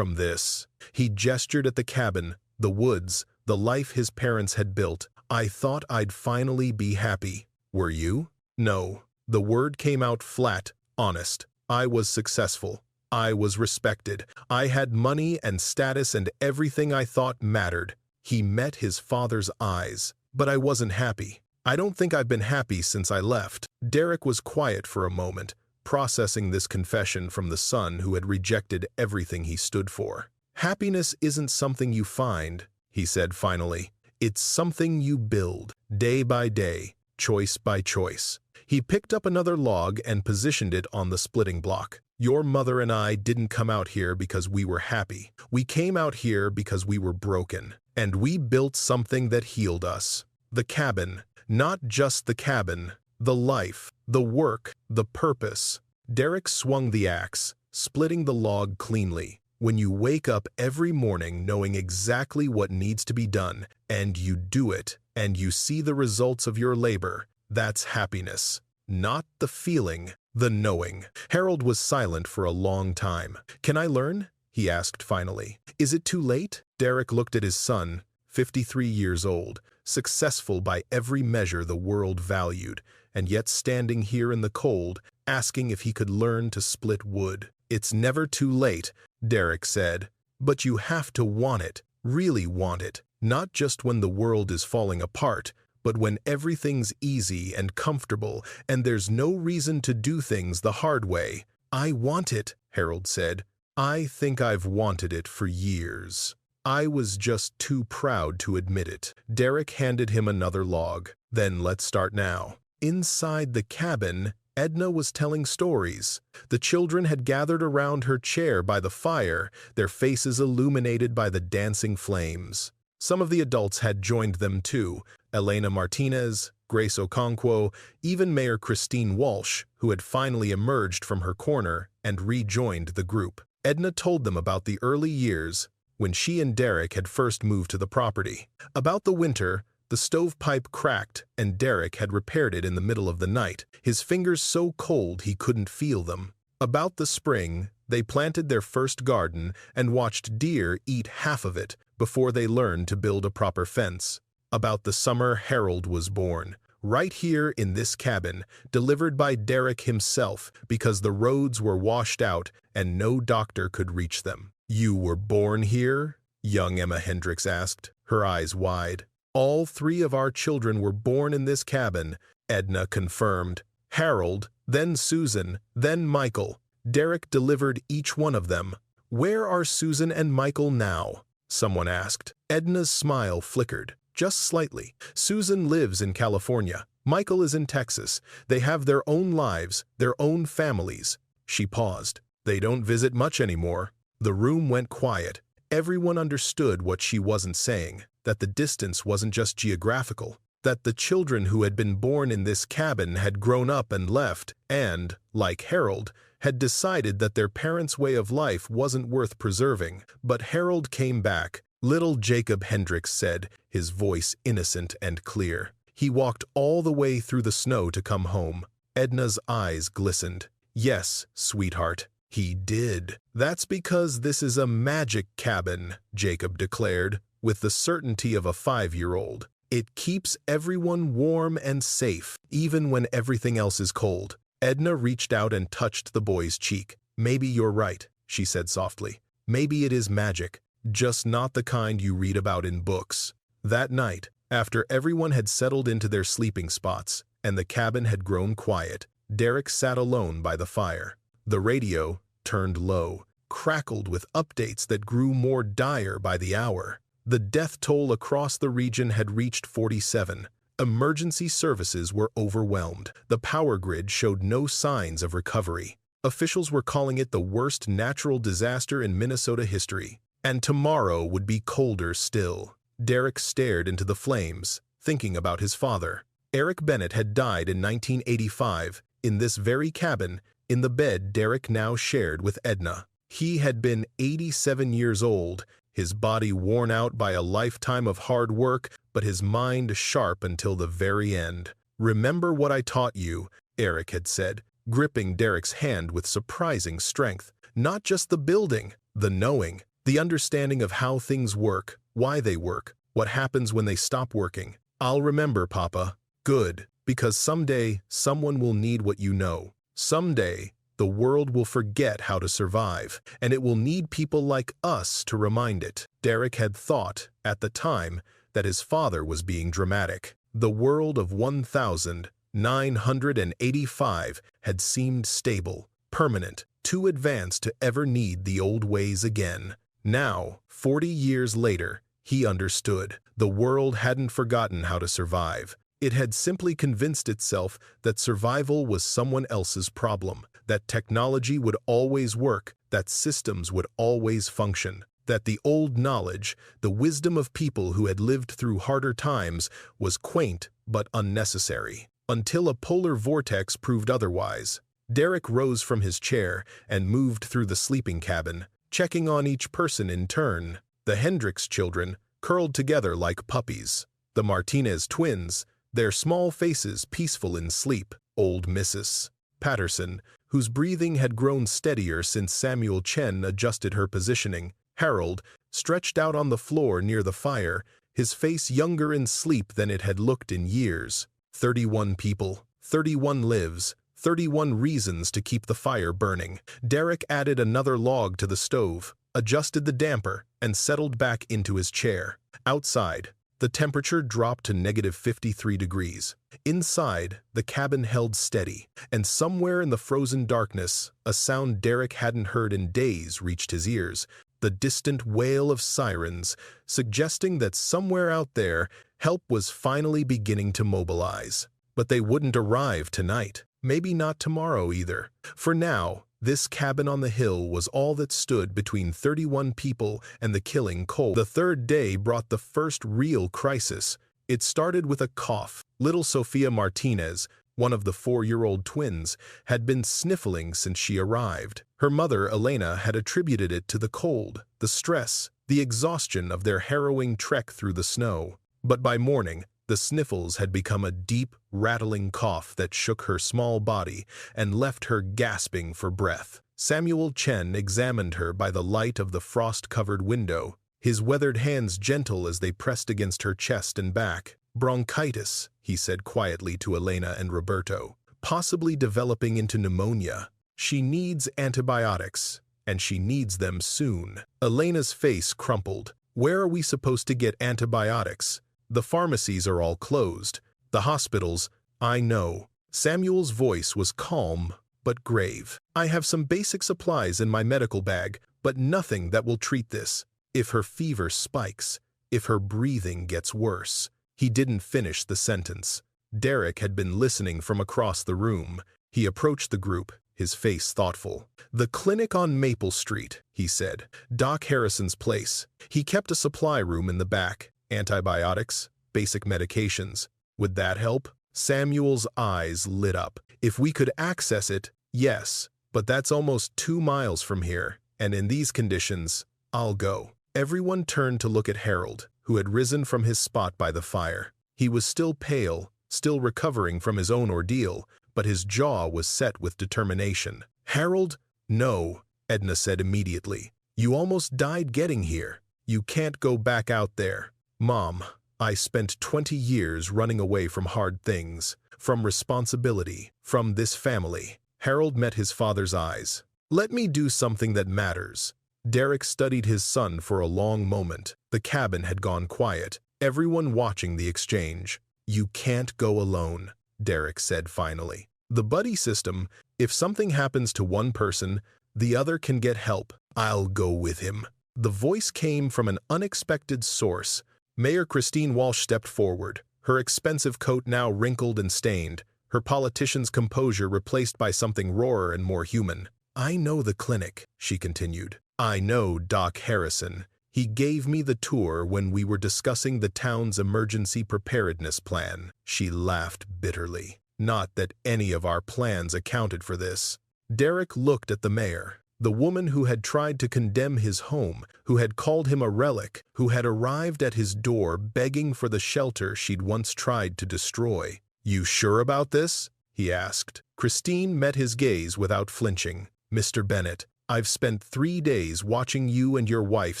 this." He gestured at the cabin, the woods, the life his parents had built. "I thought I'd finally be happy." "Were you?" "No." The word came out flat, honest. "I was successful. I was respected. I had money and status and everything I thought mattered." He met his father's eyes. "But I wasn't happy. I don't think I've been happy since I left." Derek was quiet for a moment, processing this confession from the son who had rejected everything he stood for. "Happiness isn't something you find," he said finally. "It's something you build, day by day, choice by choice." He picked up another log and positioned it on the splitting block. "Your mother and I didn't come out here because we were happy. We came out here because we were broken. And we built something that healed us. The cabin. Not just the cabin. The life. The work. The purpose." Derek swung the axe, splitting the log cleanly. "When you wake up every morning knowing exactly what needs to be done, and you do it, and you see the results of your labor, that's happiness. Not the feeling, the knowing." Harold was silent for a long time. "Can I learn?" he asked finally. "Is it too late?" Derek looked at his son, 53 years old, successful by every measure the world valued, and yet standing here in the cold, asking if he could learn to split wood. "It's never too late," Derek said. "But you have to want it, really want it. Not just when the world is falling apart, but when everything's easy and comfortable and there's no reason to do things the hard way." "I want it," Harold said. "I think I've wanted it for years. I was just too proud to admit it." Derek handed him another log. "Then let's start now." Inside the cabin, Edna was telling stories. The children had gathered around her chair by the fire, their faces illuminated by the dancing flames. Some of the adults had joined them too: Elena Martinez, Grace Okonkwo, even Mayor Christine Walsh, who had finally emerged from her corner and rejoined the group. Edna told them about the early years, when she and Derek had first moved to the property. About the winter, the stovepipe cracked and Derek had repaired it in the middle of the night, his fingers so cold he couldn't feel them. About the spring, they planted their first garden and watched deer eat half of it before they learned to build a proper fence. About the summer, Harold was born, right here in this cabin, delivered by Derek himself because the roads were washed out and no doctor could reach them. "You were born here?" young Emma Hendricks asked, her eyes wide. "All 3 of our children were born in this cabin," Edna confirmed. "Harold, then Susan, then Michael." Derek delivered each one of them. "Where are Susan and Michael now?" someone asked. Edna's smile flickered, just slightly. "Susan lives in California. Michael is in Texas. They have their own lives, their own families. She paused. They don't visit much anymore. The room went quiet. Everyone understood what she wasn't saying, that the distance wasn't just geographical, that the children who had been born in this cabin had grown up and left and, like Harold, had decided that their parents' way of life wasn't worth preserving. But Harold came back. Little Jacob Hendricks said, his voice innocent and clear. He walked all the way through the snow to come home. Edna's eyes glistened. Yes, sweetheart, he did. That's because this is a magic cabin, Jacob declared, with the certainty of a 5-year-old. It keeps everyone warm and safe, even when everything else is cold. Edna reached out and touched the boy's cheek. Maybe you're right, she said softly. Maybe it is magic, just not the kind you read about in books. That night, after everyone had settled into their sleeping spots and the cabin had grown quiet, Derek sat alone by the fire. The radio, turned low, crackled with updates that grew more dire by the hour. The death toll across the region had reached 47. Emergency services were overwhelmed. The power grid showed no signs of recovery. Officials were calling it the worst natural disaster in Minnesota history. And tomorrow would be colder still. Derek stared into the flames, thinking about his father. Eric Bennett had died in 1985, in this very cabin, in the bed Derek now shared with Edna. He had been 87 years old, his body worn out by a lifetime of hard work, but his mind sharp until the very end. Remember what I taught you, Eric had said, gripping Derek's hand with surprising strength. Not just the building, the knowing, the understanding of how things work, why they work, what happens when they stop working. I'll remember, Papa. Good, because someday someone will need what you know. Someday, the world will forget how to survive, and it will need people like us to remind it. Derek had thought, at the time, that his father was being dramatic. The world of 1985 had seemed stable, permanent, too advanced to ever need the old ways again. Now, 40 years later, he understood. The world hadn't forgotten how to survive. It had simply convinced itself that survival was someone else's problem, that technology would always work, that systems would always function, that the old knowledge, the wisdom of people who had lived through harder times, was quaint but unnecessary, until a polar vortex proved otherwise. Derek rose from his chair and moved through the sleeping cabin, checking on each person in turn. The Hendricks children, curled together like puppies. The Martinez twins, their small faces peaceful in sleep. Old Mrs. Patterson, whose breathing had grown steadier since Samuel Chen adjusted her positioning. Harold, stretched out on the floor near the fire, his face younger in sleep than it had looked in years. 31 people, 31 lives, 31 reasons to keep the fire burning. Derek added another log to the stove, adjusted the damper, and settled back into his chair. Outside, the temperature dropped to -53 degrees. Inside, the cabin held steady, and somewhere in the frozen darkness, a sound Derek hadn't heard in days reached his ears, the distant wail of sirens, suggesting that somewhere out there, help was finally beginning to mobilize. But they wouldn't arrive tonight, maybe not tomorrow either. For now, this cabin on the hill was all that stood between 31 people and the killing cold. The third day brought the first real crisis. It started with a cough. Little Sophia Martinez, one of the 4-year-old twins, had been sniffling since she arrived. Her mother, Elena, had attributed it to the cold, the stress, the exhaustion of their harrowing trek through the snow. But by morning, the sniffles had become a deep, rattling cough that shook her small body and left her gasping for breath. Samuel Chen examined her by the light of the frost-covered window, his weathered hands gentle as they pressed against her chest and back. Bronchitis, he said quietly to Elena and Roberto, possibly developing into pneumonia. She needs antibiotics, and she needs them soon. Elena's face crumpled. Where are we supposed to get antibiotics? The pharmacies are all closed. The hospitals, I know. Samuel's voice was calm but grave. I have some basic supplies in my medical bag, but nothing that will treat this. If her fever spikes, if her breathing gets worse. He didn't finish the sentence. Derek had been listening from across the room. He approached the group, his face thoughtful. "The clinic on Maple Street," he said. "Doc Harrison's place. He kept a supply room in the back. Antibiotics, basic medications. Would that help?" Samuel's eyes lit up. "If we could access it, yes, but that's almost 2 miles from here, and in these conditions, I'll go." Everyone turned to look at Harold, who had risen from his spot by the fire. He was still pale, still recovering from his own ordeal, but his jaw was set with determination. "Harold, no," Edna said immediately. "You almost died getting here. You can't go back out there." "Mom, I spent 20 years running away from hard things, from responsibility, from this family." Harold met his father's eyes. "Let me do something that matters." Derek studied his son for a long moment. The cabin had gone quiet, everyone watching the exchange. "You can't go alone," Derek said finally. "The buddy system, if something happens to one person, the other can get help. I'll go with him." The voice came from an unexpected source. Mayor Christine Walsh stepped forward, her expensive coat now wrinkled and stained, her politician's composure replaced by something rawer and more human. "I know the clinic," she continued. "I know Doc Harrison. He gave me the tour when we were discussing the town's emergency preparedness plan." She laughed bitterly. "Not that any of our plans accounted for this." Derek looked at the mayor, the woman who had tried to condemn his home, who had called him a relic, who had arrived at his door begging for the shelter she'd once tried to destroy. "You sure about this?" he asked. Christine met his gaze without flinching. "Mr. Bennett, I've spent 3 days watching you and your wife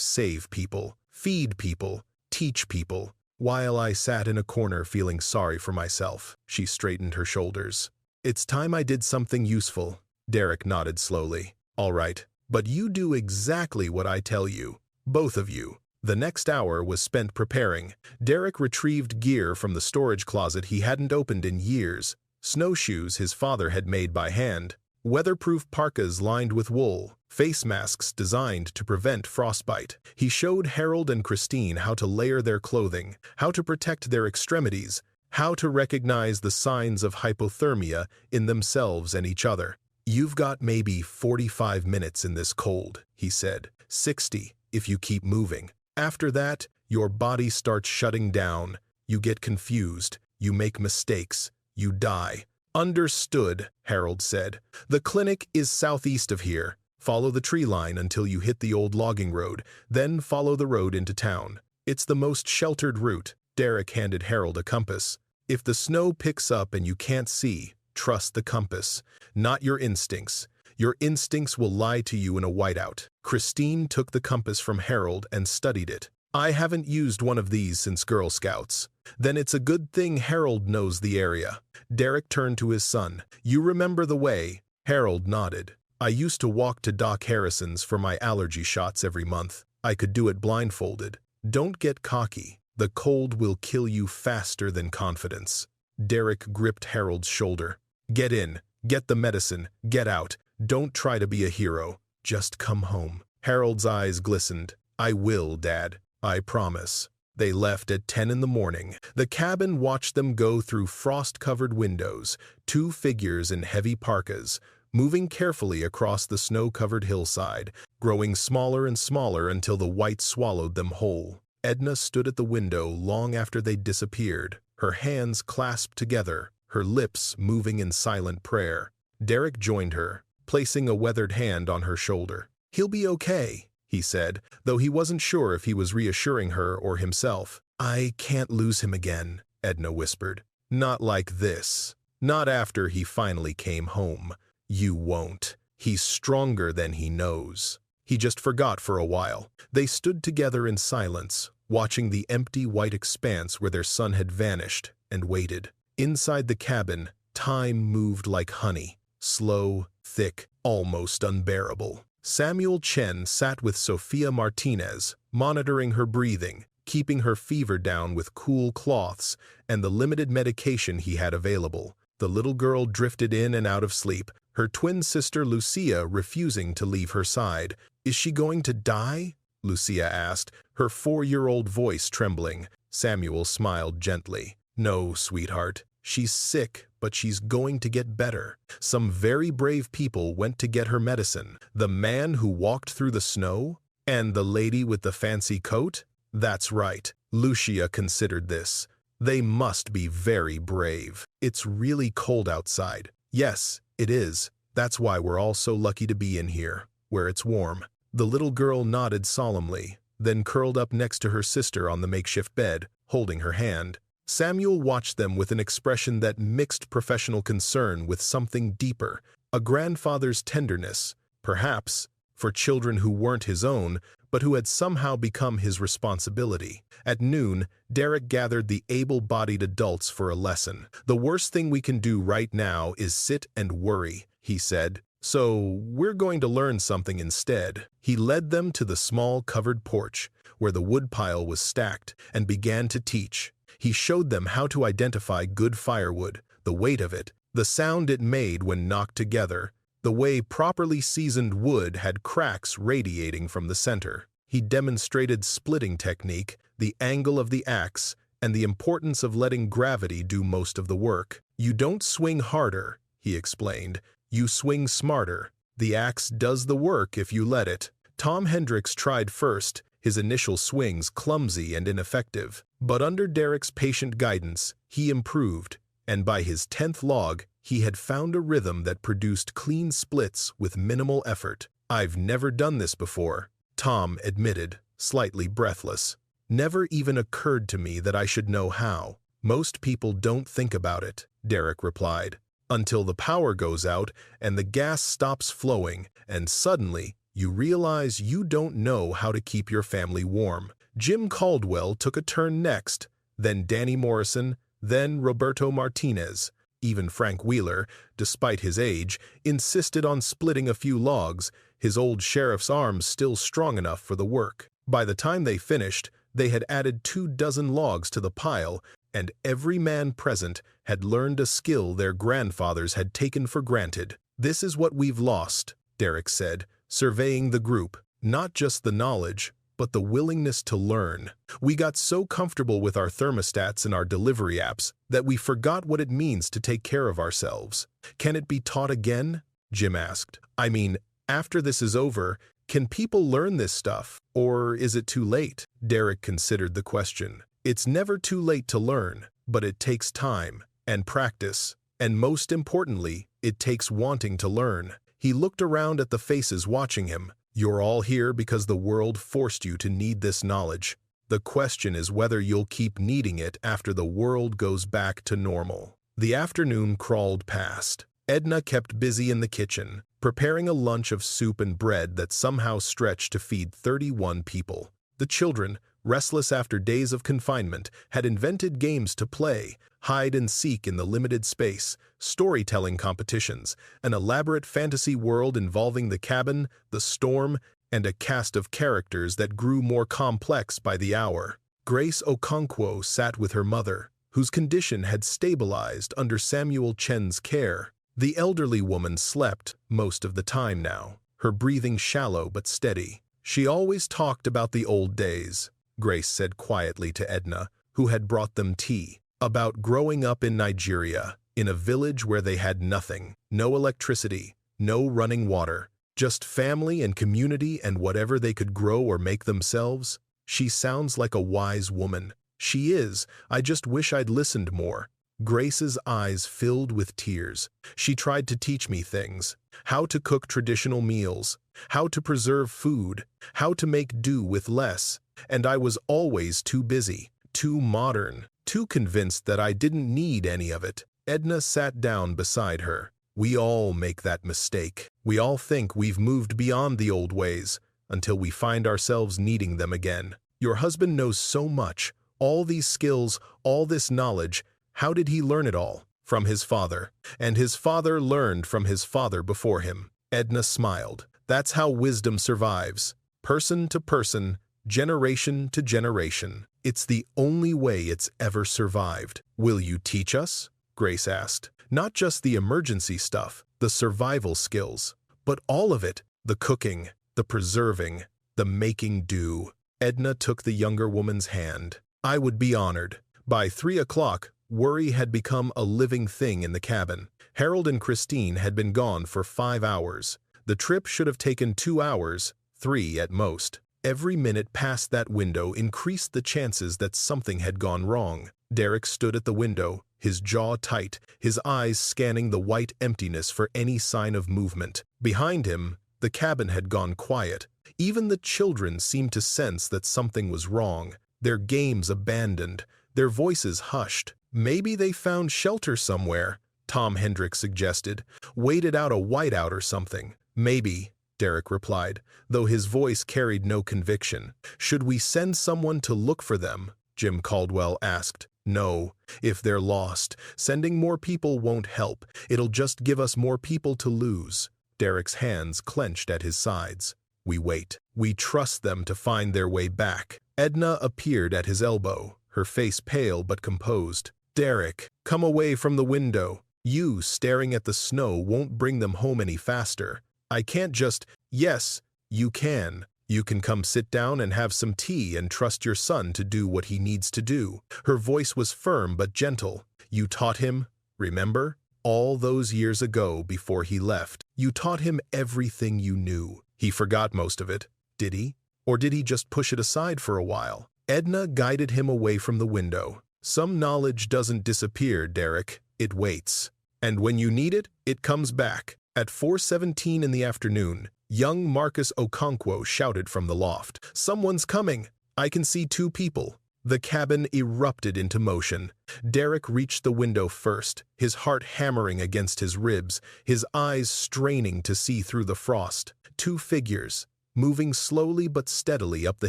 save people, feed people, teach people, while I sat in a corner feeling sorry for myself." She straightened her shoulders. "It's time I did something useful." Derek nodded slowly. "All right, but you do exactly what I tell you, both of you." The next hour was spent preparing. Derek retrieved gear from the storage closet he hadn't opened in years. Snowshoes his father had made by hand, weatherproof parkas lined with wool, face masks designed to prevent frostbite. He showed Harold and Christine how to layer their clothing, how to protect their extremities, how to recognize the signs of hypothermia in themselves and each other. "You've got maybe 45 minutes in this cold," he said. 60 if you keep moving. After that, your body starts shutting down. You get confused. You make mistakes. You die." "Understood," Harold said. "The clinic is southeast of here. Follow the tree line until you hit the old logging road, then follow the road into town. It's the most sheltered route." Derek handed Harold a compass. "If the snow picks up and you can't see, trust the compass, not your instincts. Your instincts will lie to you in a whiteout." Christine took the compass from Harold and studied it. "I haven't used one of these since Girl Scouts." "Then it's a good thing Harold knows the area." Derek turned to his son. "You remember the way?" Harold nodded. "I used to walk to Doc Harrison's for my allergy shots every month. I could do it blindfolded." "Don't get cocky. The cold will kill you faster than confidence." Derek gripped Harold's shoulder. "Get in. Get the medicine. Get out. Don't try to be a hero. Just come home." Harold's eyes glistened. "I will, Dad. I promise." They left at 10 in the morning. The cabin watched them go through frost-covered windows, 2 figures in heavy parkas, moving carefully across the snow-covered hillside, growing smaller and smaller until the white swallowed them whole. Edna stood at the window long after they disappeared, her hands clasped together, her lips moving in silent prayer. Derek joined her, placing a weathered hand on her shoulder. "He'll be okay," he said, though he wasn't sure if he was reassuring her or himself. "I can't lose him again," Edna whispered. "Not like this. Not after he finally came home. You won't. He's stronger than he knows." He just forgot for a while. They stood together in silence, watching the empty white expanse where their son had vanished, and waited. Inside the cabin, time moved like honey, slow, thick, almost unbearable. Samuel Chen sat with Sophia Martinez, monitoring her breathing, keeping her fever down with cool cloths and the limited medication he had available. The little girl drifted in and out of sleep, her twin sister Lucia refusing to leave her side. "Is she going to die?" Lucia asked, her 4-year-old voice trembling. Samuel smiled gently. "No, sweetheart. She's sick, but she's going to get better. Some very brave people went to get her medicine. The man who walked through the snow? And the lady with the fancy coat? That's right. Lucia considered this. They must be very brave. It's really cold outside. Yes, it is. That's why we're all so lucky to be in here, where it's warm. The little girl nodded solemnly, then curled up next to her sister on the makeshift bed, holding her hand. Samuel watched them with an expression that mixed professional concern with something deeper, a grandfather's tenderness, perhaps, for children who weren't his own, but who had somehow become his responsibility. At noon, Derek gathered the able-bodied adults for a lesson. "The worst thing we can do right now is sit and worry," he said. "So we're going to learn something instead." He led them to the small covered porch, where the woodpile was stacked, and began to teach. He showed them how to identify good firewood, the weight of it, the sound it made when knocked together, the way properly seasoned wood had cracks radiating from the center. He demonstrated splitting technique, the angle of the axe, and the importance of letting gravity do most of the work. "You don't swing harder," he explained. "You swing smarter. The axe does the work if you let it." Tom Hendricks tried first, his initial swings clumsy and ineffective. But under Derek's patient guidance, he improved, and by his 10th log, he had found a rhythm that produced clean splits with minimal effort. "I've never done this before," Tom admitted, slightly breathless. "Never even occurred to me that I should know how." "Most people don't think about it," Derek replied, "until the power goes out and the gas stops flowing, and suddenly you realize you don't know how to keep your family warm." Jim Caldwell took a turn next, then Danny Morrison, then Roberto Martinez. Even Frank Wheeler, despite his age, insisted on splitting a few logs, his old sheriff's arms still strong enough for the work. By the time they finished, they had added 24 logs to the pile, and every man present had learned a skill their grandfathers had taken for granted. "This is what we've lost," Derek said, surveying the group. "Not just the knowledge, but the willingness to learn. We got so comfortable with our thermostats and our delivery apps that we forgot what it means to take care of ourselves." "Can it be taught again?" Jim asked. "I mean, after this is over, can people learn this stuff, or is it too late?" Derek considered the question. "It's never too late to learn, but it takes time and practice, and most importantly, it takes wanting to learn." He looked around at the faces watching him. "You're all here because the world forced you to need this knowledge. The question is whether you'll keep needing it after the world goes back to normal." The afternoon crawled past. Edna kept busy in the kitchen, preparing a lunch of soup and bread that somehow stretched to feed 31 people. The children, restless after days of confinement, had invented games to play, hide and seek in the limited space, storytelling competitions, an elaborate fantasy world involving the cabin, the storm, and a cast of characters that grew more complex by the hour. Grace Okonkwo sat with her mother, whose condition had stabilized under Samuel Chen's care. The elderly woman slept most of the time now, her breathing shallow but steady. "She always talked about the old days," Grace said quietly to Edna, who had brought them tea, "about growing up in Nigeria, in a village where they had nothing, no electricity, no running water, just family and community and whatever they could grow or make themselves. She sounds like a wise woman." "She is. I just wish I'd listened more." Grace's eyes filled with tears. "She tried to teach me things. How to cook traditional meals, how to preserve food, how to make do with less. And I was always too busy, too modern, too convinced that I didn't need any of it." Edna sat down beside her. "We all make that mistake. We all think we've moved beyond the old ways, until we find ourselves needing them again. Your husband knows so much, all these skills, all this knowledge. How did he learn it all? From his father. And his father learned from his father before him." Edna smiled. "That's how wisdom survives. Person to person, generation to generation. It's the only way it's ever survived." "Will you teach us?" Grace asked. "Not just the emergency stuff, the survival skills, but all of it, the cooking, the preserving, the making do." Edna took the younger woman's hand. "I would be honored. By 3 o'clock, Worry had become a living thing in the cabin. Harold and Christine had been gone for 5 hours. The trip should have taken 2 hours, 3 at most. Every minute past that window increased the chances that something had gone wrong. Derek stood at the window, his jaw tight, his eyes scanning the white emptiness for any sign of movement. Behind him, the cabin had gone quiet. Even the children seemed to sense that something was wrong, their games abandoned, their voices hushed. Maybe they found shelter somewhere, Tom Hendricks suggested. Waited out a whiteout or something. Maybe, Derek replied, though his voice carried no conviction. Should we send someone to look for them? Jim Caldwell asked. No. If they're lost, sending more people won't help. It'll just give us more people to lose. Derek's hands clenched at his sides. We wait. We trust them to find their way back. Edna appeared at his elbow, her face pale but composed. Derek, come away from the window. You staring at the snow won't bring them home any faster. I can't just— Yes, you can. You can come sit down and have some tea and trust your son to do what he needs to do. Her voice was firm but gentle. You taught him, remember? All those years ago before he left. You taught him everything you knew. He forgot most of it, did he? Or did he just push it aside for a while? Edna guided him away from the window. Some knowledge doesn't disappear, Derek. It waits. And when you need it, it comes back. At 4:17 in the afternoon, young Marcus Okonkwo shouted from the loft. Someone's coming. I can see 2 people. The cabin erupted into motion. Derek reached the window first, his heart hammering against his ribs, his eyes straining to see through the frost. 2 figures, moving slowly but steadily up the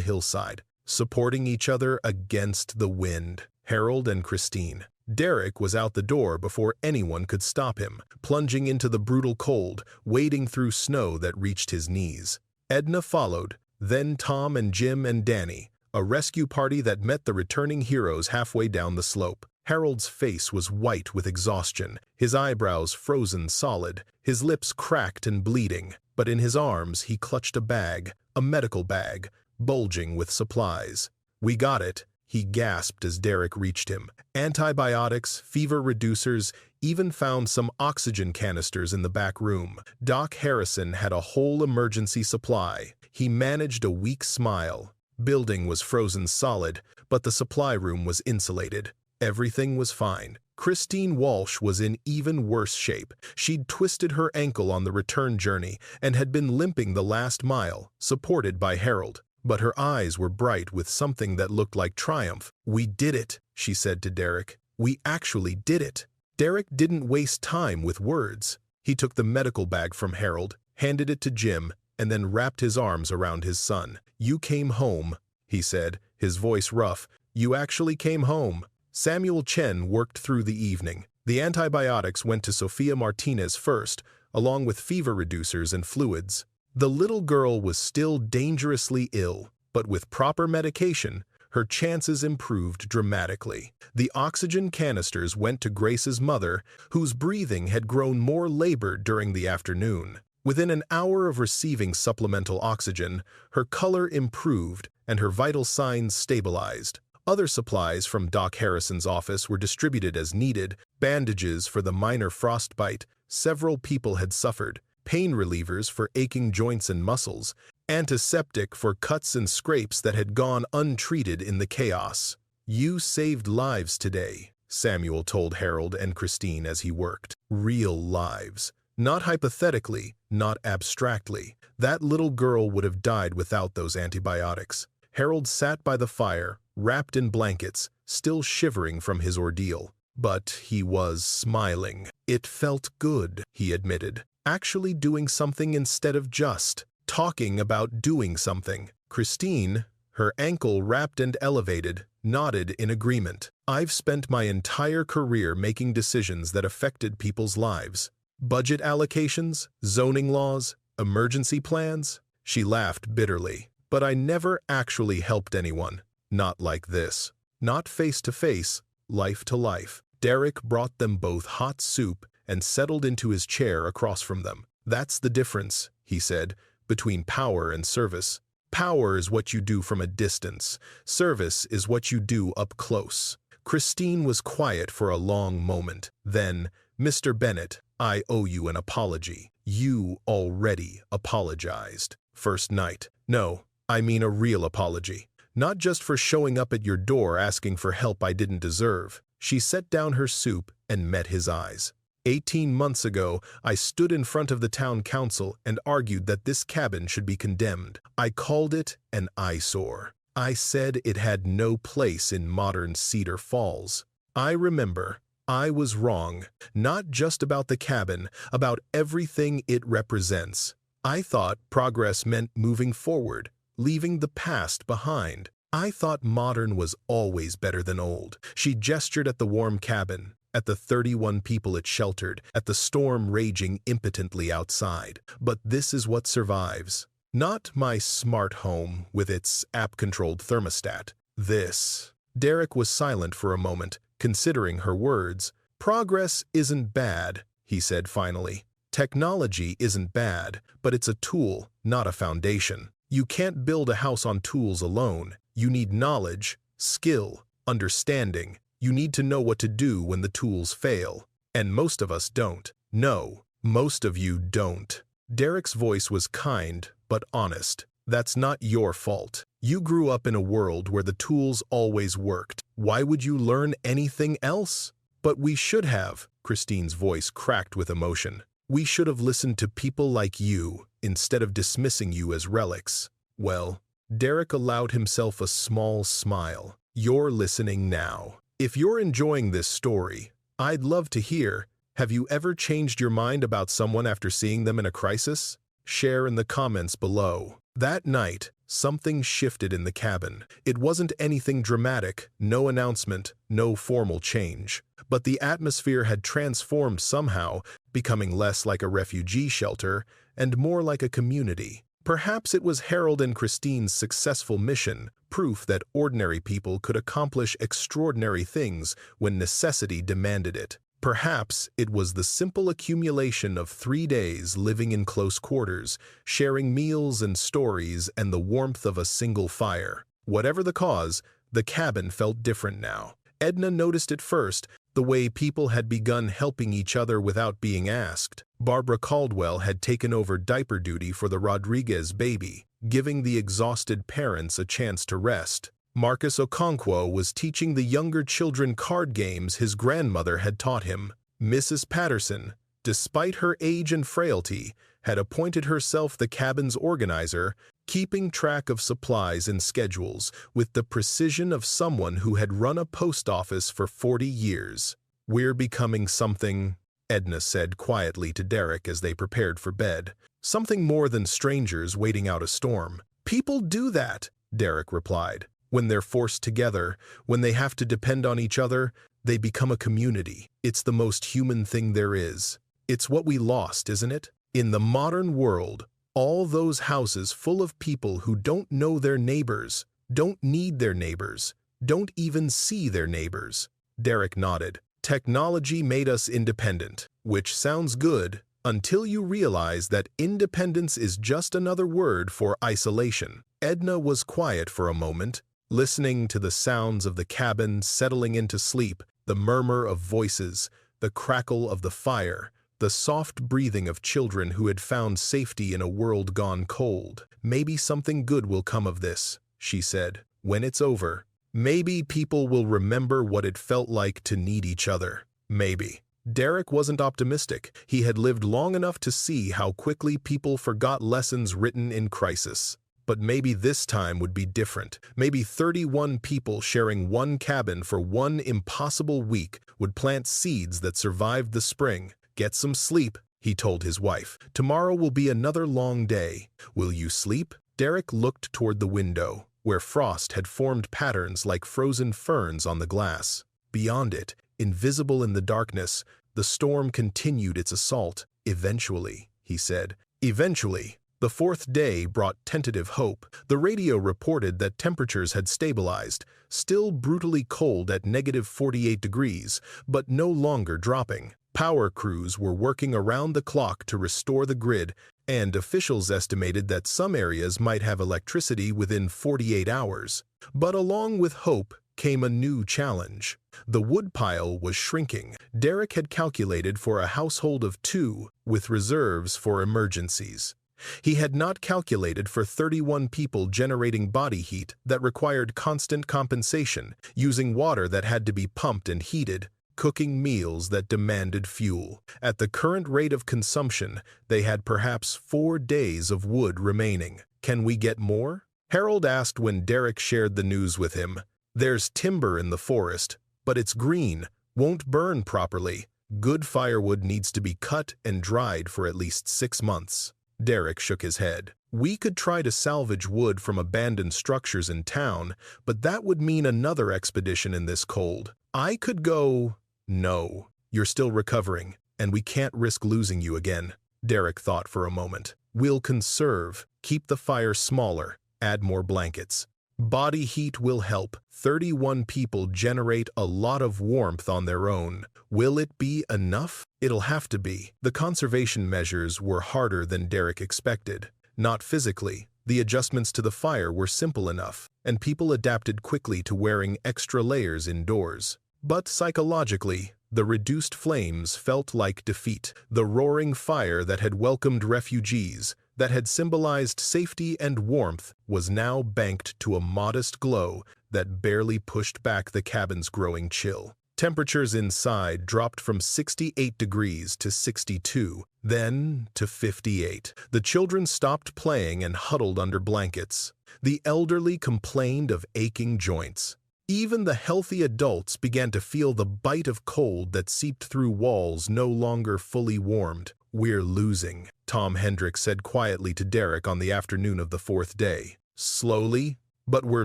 hillside, supporting each other against the wind. Harold and Christine. Derek was out the door before anyone could stop him, plunging into the brutal cold, wading through snow that reached his knees. Edna followed, then Tom and Jim and Danny, a rescue party that met the returning heroes halfway down the slope. Harold's face was white with exhaustion, his eyebrows frozen solid, his lips cracked and bleeding, but in his arms he clutched a bag, a medical bag, bulging with supplies. We got it, he gasped as Derek reached him. Antibiotics, fever reducers, even found some oxygen canisters in the back room. Doc Harrison had a whole emergency supply. He managed a weak smile. Building was frozen solid, but the supply room was insulated. Everything was fine. Christine Walsh was in even worse shape. She'd twisted her ankle on the return journey and had been limping the last mile, supported by Harold. But her eyes were bright with something that looked like triumph. We did it, she said to Derek. We actually did it. Derek didn't waste time with words. He took the medical bag from Harold, handed it to Jim, and then wrapped his arms around his son. You came home, he said, his voice rough. You actually came home. Samuel Chen worked through the evening. The antibiotics went to Sophia Martinez first, along with fever reducers and fluids. The little girl was still dangerously ill, but with proper medication, her chances improved dramatically. The oxygen canisters went to Grace's mother, whose breathing had grown more labored during the afternoon. Within an hour of receiving supplemental oxygen, her color improved and her vital signs stabilized. Other supplies from Doc Harrison's office were distributed as needed: bandages for the minor frostbite several people had suffered, pain relievers for aching joints and muscles, antiseptic for cuts and scrapes that had gone untreated in the chaos. You saved lives today, Samuel told Harold and Christine as he worked. Real lives. Not hypothetically, not abstractly. That little girl would have died without those antibiotics. Harold sat by the fire, wrapped in blankets, still shivering from his ordeal. But he was smiling. It felt good, he admitted. Actually doing something instead of just talking about doing something. Christine, her ankle wrapped and elevated, nodded in agreement. I've spent my entire career making decisions that affected people's lives. Budget allocations, zoning laws, emergency plans. She laughed bitterly. But I never actually helped anyone. Not like this. Not face to face, life to life. Derek brought them both hot soup and settled into his chair across from them. That's the difference, he said, between power and service. Power is what you do from a distance. Service is what you do up close. Christine was quiet for a long moment. Then, "Mr. Bennett, I owe you an apology. You already apologized. First night. No, I mean a real apology. Not just for showing up at your door asking for help I didn't deserve." She set down her soup and met his eyes. 18 months ago, I stood in front of the town council and argued that this cabin should be condemned. I called it an eyesore. I said it had no place in modern Cedar Falls. I remember. I was wrong, not just about the cabin, about everything it represents. I thought progress meant moving forward, leaving the past behind. I thought modern was always better than old. She gestured at the warm cabin, at the 31 people it sheltered, at the storm raging impotently outside. But this is what survives. Not my smart home with its app-controlled thermostat. This. Derek was silent for a moment, considering her words. "Progress isn't bad," he said finally. "Technology isn't bad, but it's a tool, not a foundation. You can't build a house on tools alone. You need knowledge, skill, understanding. You need to know what to do when the tools fail. And most of us don't. No, most of you don't." Derek's voice was kind, but honest. "That's not your fault. You grew up in a world where the tools always worked. Why would you learn anything else?" "But we should have," Christine's voice cracked with emotion. "We should have listened to people like you, instead of dismissing you as relics." Well, Derek allowed himself a small smile. "You're listening now. If you're enjoying this story, I'd love to hear, have you ever changed your mind about someone after seeing them in a crisis? Share in the comments below." That night, something shifted in the cabin. It wasn't anything dramatic, no announcement, no formal change. But the atmosphere had transformed somehow, becoming less like a refugee shelter and more like a community. Perhaps it was Harold and Christine's successful mission, proof that ordinary people could accomplish extraordinary things when necessity demanded it. Perhaps it was the simple accumulation of 3 days living in close quarters, sharing meals and stories and the warmth of a single fire. Whatever the cause, the cabin felt different now. Edna noticed it first, the way people had begun helping each other without being asked. Barbara Caldwell had taken over diaper duty for the Rodriguez baby, giving the exhausted parents a chance to rest. Marcus Okonkwo was teaching the younger children card games his grandmother had taught him. Mrs. Patterson, despite her age and frailty, had appointed herself the cabin's organizer, keeping track of supplies and schedules with the precision of someone who had run a post office for 40 years. "We're becoming something," Edna said quietly to Derek as they prepared for bed. "Something more than strangers waiting out a storm." "People do that," Derek replied. "When they're forced together, when they have to depend on each other, they become a community. It's the most human thing there is. It's what we lost, isn't it? In the modern world, all those houses full of people who don't know their neighbors, don't need their neighbors, don't even see their neighbors." Derek nodded. "Technology made us independent, which sounds good until you realize that independence is just another word for isolation." Edna was quiet for a moment, listening to the sounds of the cabin settling into sleep, the murmur of voices, the crackle of the fire, the soft breathing of children who had found safety in a world gone cold. "Maybe something good will come of this," she said. "When it's over, maybe people will remember what it felt like to need each other. Maybe." Derek wasn't optimistic. He had lived long enough to see how quickly people forgot lessons written in crisis. But maybe this time would be different. Maybe 31 people sharing one cabin for one impossible week would plant seeds that survived the spring. "Get some sleep," he told his wife. "Tomorrow will be another long day. Will you sleep?" Derek looked toward the window, where frost had formed patterns like frozen ferns on the glass. Beyond it, invisible in the darkness, the storm continued its assault. "Eventually," he said. "Eventually." The 4th day brought tentative hope. The radio reported that temperatures had stabilized, still brutally cold at -48 degrees, but no longer dropping. Power crews were working around the clock to restore the grid, and officials estimated that some areas might have electricity within 48 hours. But along with hope came a new challenge. The woodpile was shrinking. Derek had calculated for a household of 2, with reserves for emergencies. He had not calculated for 31 people generating body heat that required constant compensation, using water that had to be pumped and heated, cooking meals that demanded fuel. At the current rate of consumption, they had perhaps 4 days of wood remaining. "Can we get more?" Harold asked when Derek shared the news with him. "There's timber in the forest, but it's green, won't burn properly. Good firewood needs to be cut and dried for at least 6 months." Derek shook his head. "We could try to salvage wood from abandoned structures in town, but that would mean another expedition in this cold. I could go—" "No, you're still recovering, and we can't risk losing you again." Derek thought for a moment. "We'll conserve, keep the fire smaller, add more blankets. Body heat will help. 31 people generate a lot of warmth on their own. Will it be enough? It'll have to be." The conservation measures were harder than Derek expected. Not physically. The adjustments to the fire were simple enough, and people adapted quickly to wearing extra layers indoors. But psychologically, the reduced flames felt like defeat. The roaring fire that had welcomed refugees, that had symbolized safety and warmth, was now banked to a modest glow that barely pushed back the cabin's growing chill. Temperatures inside dropped from 68 degrees to 62, then to 58. The children stopped playing and huddled under blankets. The elderly complained of aching joints. Even the healthy adults began to feel the bite of cold that seeped through walls no longer fully warmed. "We're losing," Tom Hendricks said quietly to Derek on the afternoon of the 4th day. "Slowly, but we're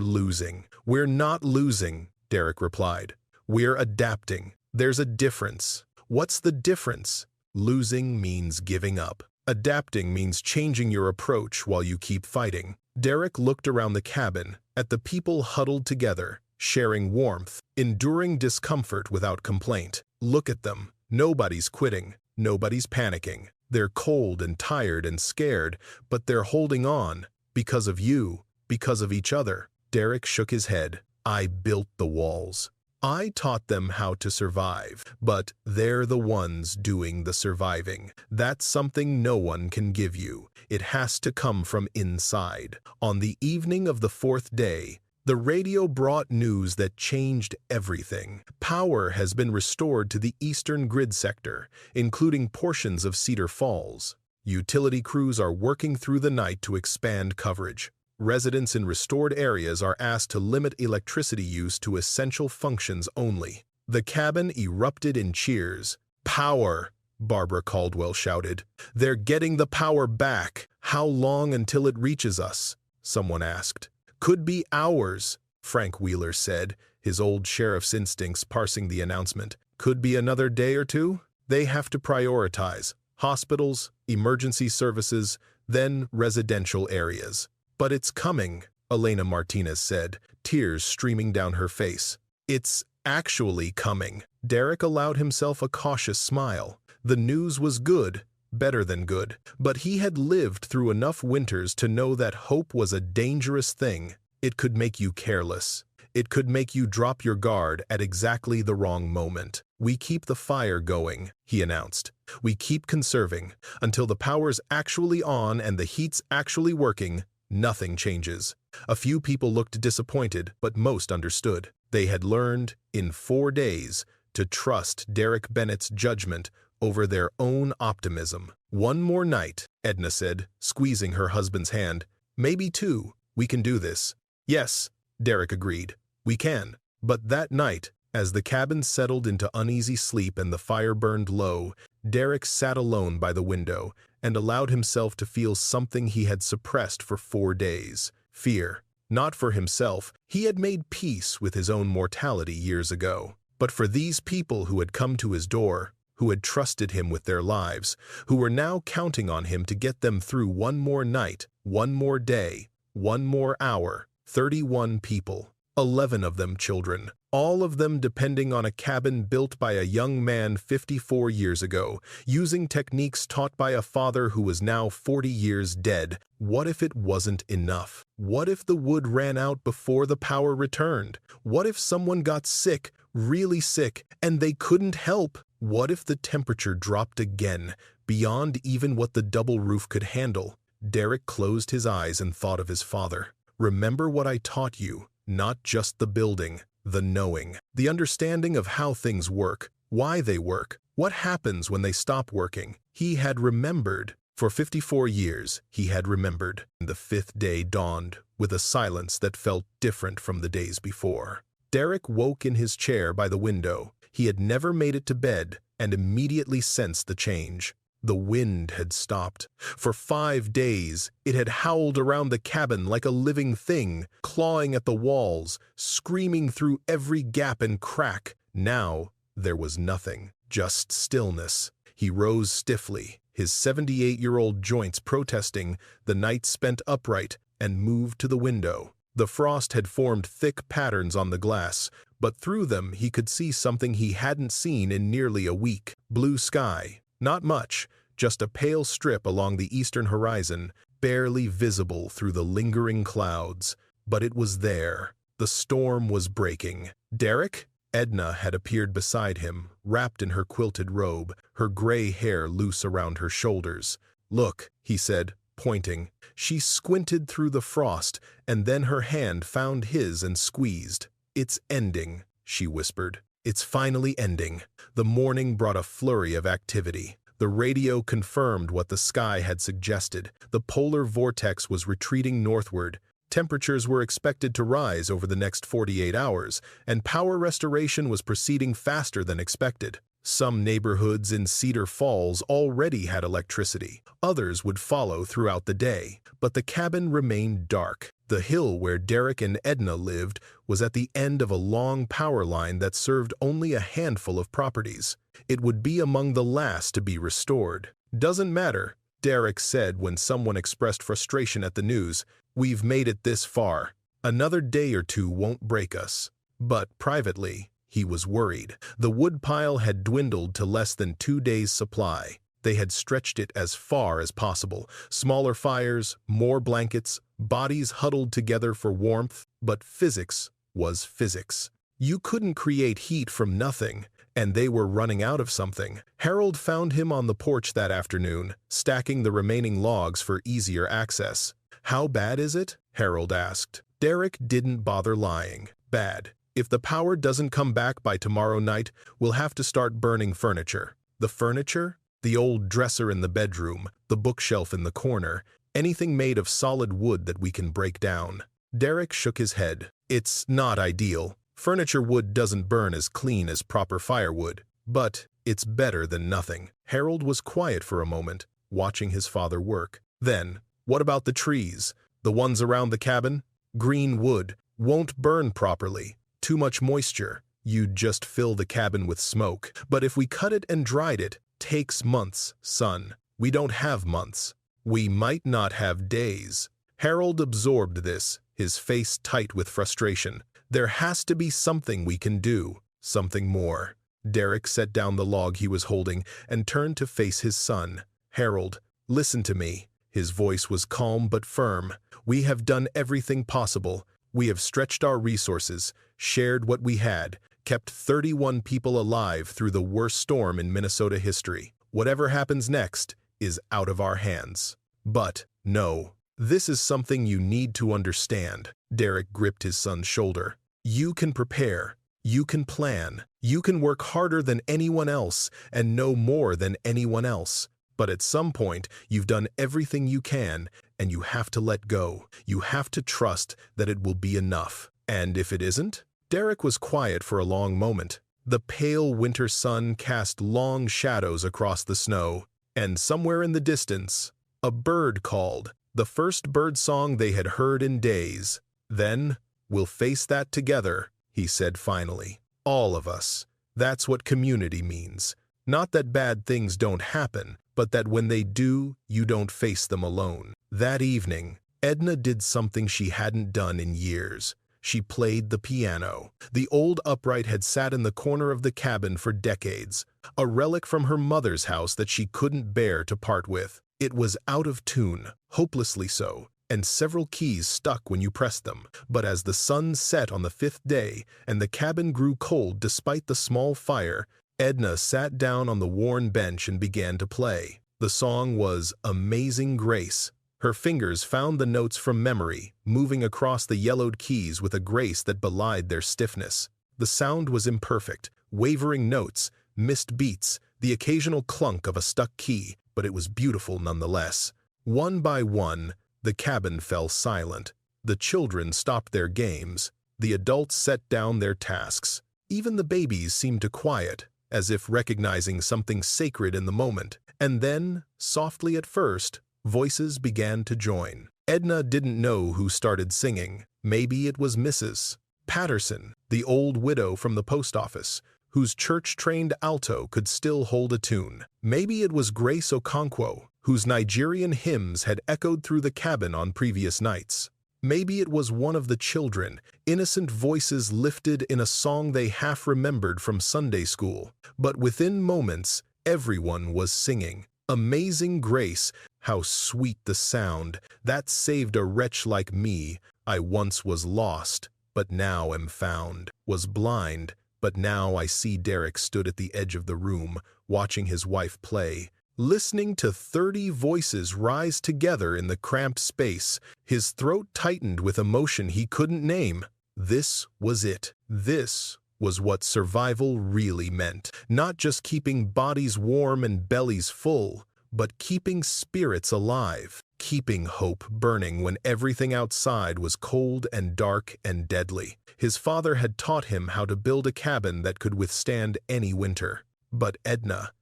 losing." "We're not losing," Derek replied. "We're adapting. There's a difference." "What's the difference?" "Losing means giving up. Adapting means changing your approach while you keep fighting." Derek looked around the cabin, at the people huddled together, sharing warmth, enduring discomfort without complaint. "Look at them. Nobody's quitting. Nobody's panicking. They're cold and tired and scared, but they're holding on. Because of you. Because of each other." Derek shook his head. "I built the walls. I taught them how to survive, but they're the ones doing the surviving. That's something no one can give you. It has to come from inside." On the evening of the 4th day, the radio brought news that changed everything. Power has been restored to the eastern grid sector, including portions of Cedar Falls. Utility crews are working through the night to expand coverage. Residents in restored areas are asked to limit electricity use to essential functions only. The cabin erupted in cheers. "Power!" Barbara Caldwell shouted. "They're getting the power back. How long until it reaches us?" someone asked. "Could be hours," Frank Wheeler said, his old sheriff's instincts parsing the announcement. "Could be another day or two." They have to prioritize. Hospitals, emergency services, then residential areas. "But it's coming," Elena Martinez said, tears streaming down her face. "It's actually coming." Derek allowed himself a cautious smile. The news was good, better than good, but he had lived through enough winters to know that hope was a dangerous thing. It could make you careless. It could make you drop your guard at exactly the wrong moment. "We keep the fire going," he announced. "We keep conserving. Until the power's actually on and the heat's actually working, nothing changes." A few people looked disappointed, but most understood. They had learned, in 4 days, to trust Derek Bennett's judgment over their own optimism. "One more night," Edna said, squeezing her husband's hand. "Maybe 2. We can do this." "Yes," Derek agreed. "We can." But that night, as the cabin settled into uneasy sleep and the fire burned low, Derek sat alone by the window and allowed himself to feel something he had suppressed for 4 days. Fear. Not for himself. He had made peace with his own mortality years ago. But for these people who had come to his door, who had trusted him with their lives, who were now counting on him to get them through one more night, one more day, one more hour. 31 people. 11 of them children, all of them depending on a cabin built by a young man 54 years ago, using techniques taught by a father who was now 40 years dead. What if it wasn't enough? What if the wood ran out before the power returned? What if someone got sick, really sick, and they couldn't help? What if the temperature dropped again, beyond even what the double roof could handle? Derek closed his eyes and thought of his father. Remember what I taught you. Not just the building, the knowing, the understanding of how things work, why they work, what happens when they stop working. He had remembered. For 54 years, he had remembered. The fifth day dawned with a silence that felt different from the days before. Derek woke in his chair by the window. He had never made it to bed and immediately sensed the change. The wind had stopped. For 5 days, it had howled around the cabin like a living thing, clawing at the walls, screaming through every gap and crack. Now, there was nothing, just stillness. He rose stiffly, his 78-year-old joints protesting, the night spent upright, and moved to the window. The frost had formed thick patterns on the glass, but through them he could see something he hadn't seen in nearly a week. Blue sky. Not much, just a pale strip along the eastern horizon, barely visible through the lingering clouds. But it was there. The storm was breaking. Derek? Edna had appeared beside him, wrapped in her quilted robe, her gray hair loose around her shoulders. Look, he said, pointing. She squinted through the frost, and then her hand found his and squeezed. It's ending, she whispered. It's finally ending. The morning brought a flurry of activity. The radio confirmed what the sky had suggested. The polar vortex was retreating northward. Temperatures were expected to rise over the next 48 hours, and power restoration was proceeding faster than expected. Some neighborhoods in Cedar Falls already had electricity. Others would follow throughout the day. But the cabin remained dark. The hill where Derek and Edna lived was at the end of a long power line that served only a handful of properties. It would be among the last to be restored. Doesn't matter, Derek said when someone expressed frustration at the news. We've made it this far. Another day or two won't break us. But privately, he was worried. The woodpile had dwindled to less than 2 days' supply. They had stretched it as far as possible. Smaller fires, more blankets, bodies huddled together for warmth. But physics was physics. You couldn't create heat from nothing, and they were running out of something. Harold found him on the porch that afternoon, stacking the remaining logs for easier access. How bad is it? Harold asked. Derek didn't bother lying. Bad. If the power doesn't come back by tomorrow night, we'll have to start burning furniture. The furniture? The old dresser in the bedroom, the bookshelf in the corner, anything made of solid wood that we can break down. Derek shook his head. It's not ideal. Furniture wood doesn't burn as clean as proper firewood, but it's better than nothing. Harold was quiet for a moment, watching his father work. Then, what about the trees? The ones around the cabin? Green wood won't burn properly. Too much moisture. You'd just fill the cabin with smoke. But if we cut it and dried it, takes months, son. We don't have months. We might not have days. Harold absorbed this, his face tight with frustration. There has to be something we can do, something more. Derek set down the log he was holding and turned to face his son. Harold, listen to me. His voice was calm but firm. We have done everything possible. We have stretched our resources, shared what we had, kept 31 people alive through the worst storm in Minnesota history. Whatever happens next is out of our hands. But, no, this is something you need to understand. Derek gripped his son's shoulder. You can prepare. You can plan. You can work harder than anyone else and know more than anyone else. But at some point, you've done everything you can, and you have to let go. You have to trust that it will be enough. And if it isn't? Derek was quiet for a long moment. The pale winter sun cast long shadows across the snow, and somewhere in the distance, a bird called, the first bird song they had heard in days. Then, we'll face that together, he said finally. All of us. That's what community means. Not that bad things don't happen, but that when they do, you don't face them alone. That evening, Edna did something she hadn't done in years. She played the piano. The old upright had sat in the corner of the cabin for decades, a relic from her mother's house that she couldn't bear to part with. It was out of tune, hopelessly so, and several keys stuck when you pressed them. But as the sun set on the 5th day and the cabin grew cold despite the small fire, Edna sat down on the worn bench and began to play. The song was Amazing Grace. Her fingers found the notes from memory, moving across the yellowed keys with a grace that belied their stiffness. The sound was imperfect, wavering notes, missed beats, the occasional clunk of a stuck key, but it was beautiful nonetheless. One by one, the cabin fell silent. The children stopped their games. The adults set down their tasks. Even the babies seemed to quiet, as if recognizing something sacred in the moment. And then, softly at first, voices began to join. Edna didn't know who started singing. Maybe it was Mrs. Patterson, the old widow from the post office, whose church-trained alto could still hold a tune. Maybe it was Grace Okonkwo, whose Nigerian hymns had echoed through the cabin on previous nights. Maybe it was one of the children, innocent voices lifted in a song they half remembered from Sunday school. But within moments, everyone was singing. Amazing Grace, how sweet the sound, that saved a wretch like me. I once was lost, but now am found. Was blind, but now I see. Derek stood at the edge of the room, watching his wife play. Listening to 30 voices rise together in the cramped space, his throat tightened with emotion he couldn't name. This was it. This was what survival really meant. Not just keeping bodies warm and bellies full, but keeping spirits alive, keeping hope burning when everything outside was cold and dark and deadly. His father had taught him how to build a cabin that could withstand any winter. But Edna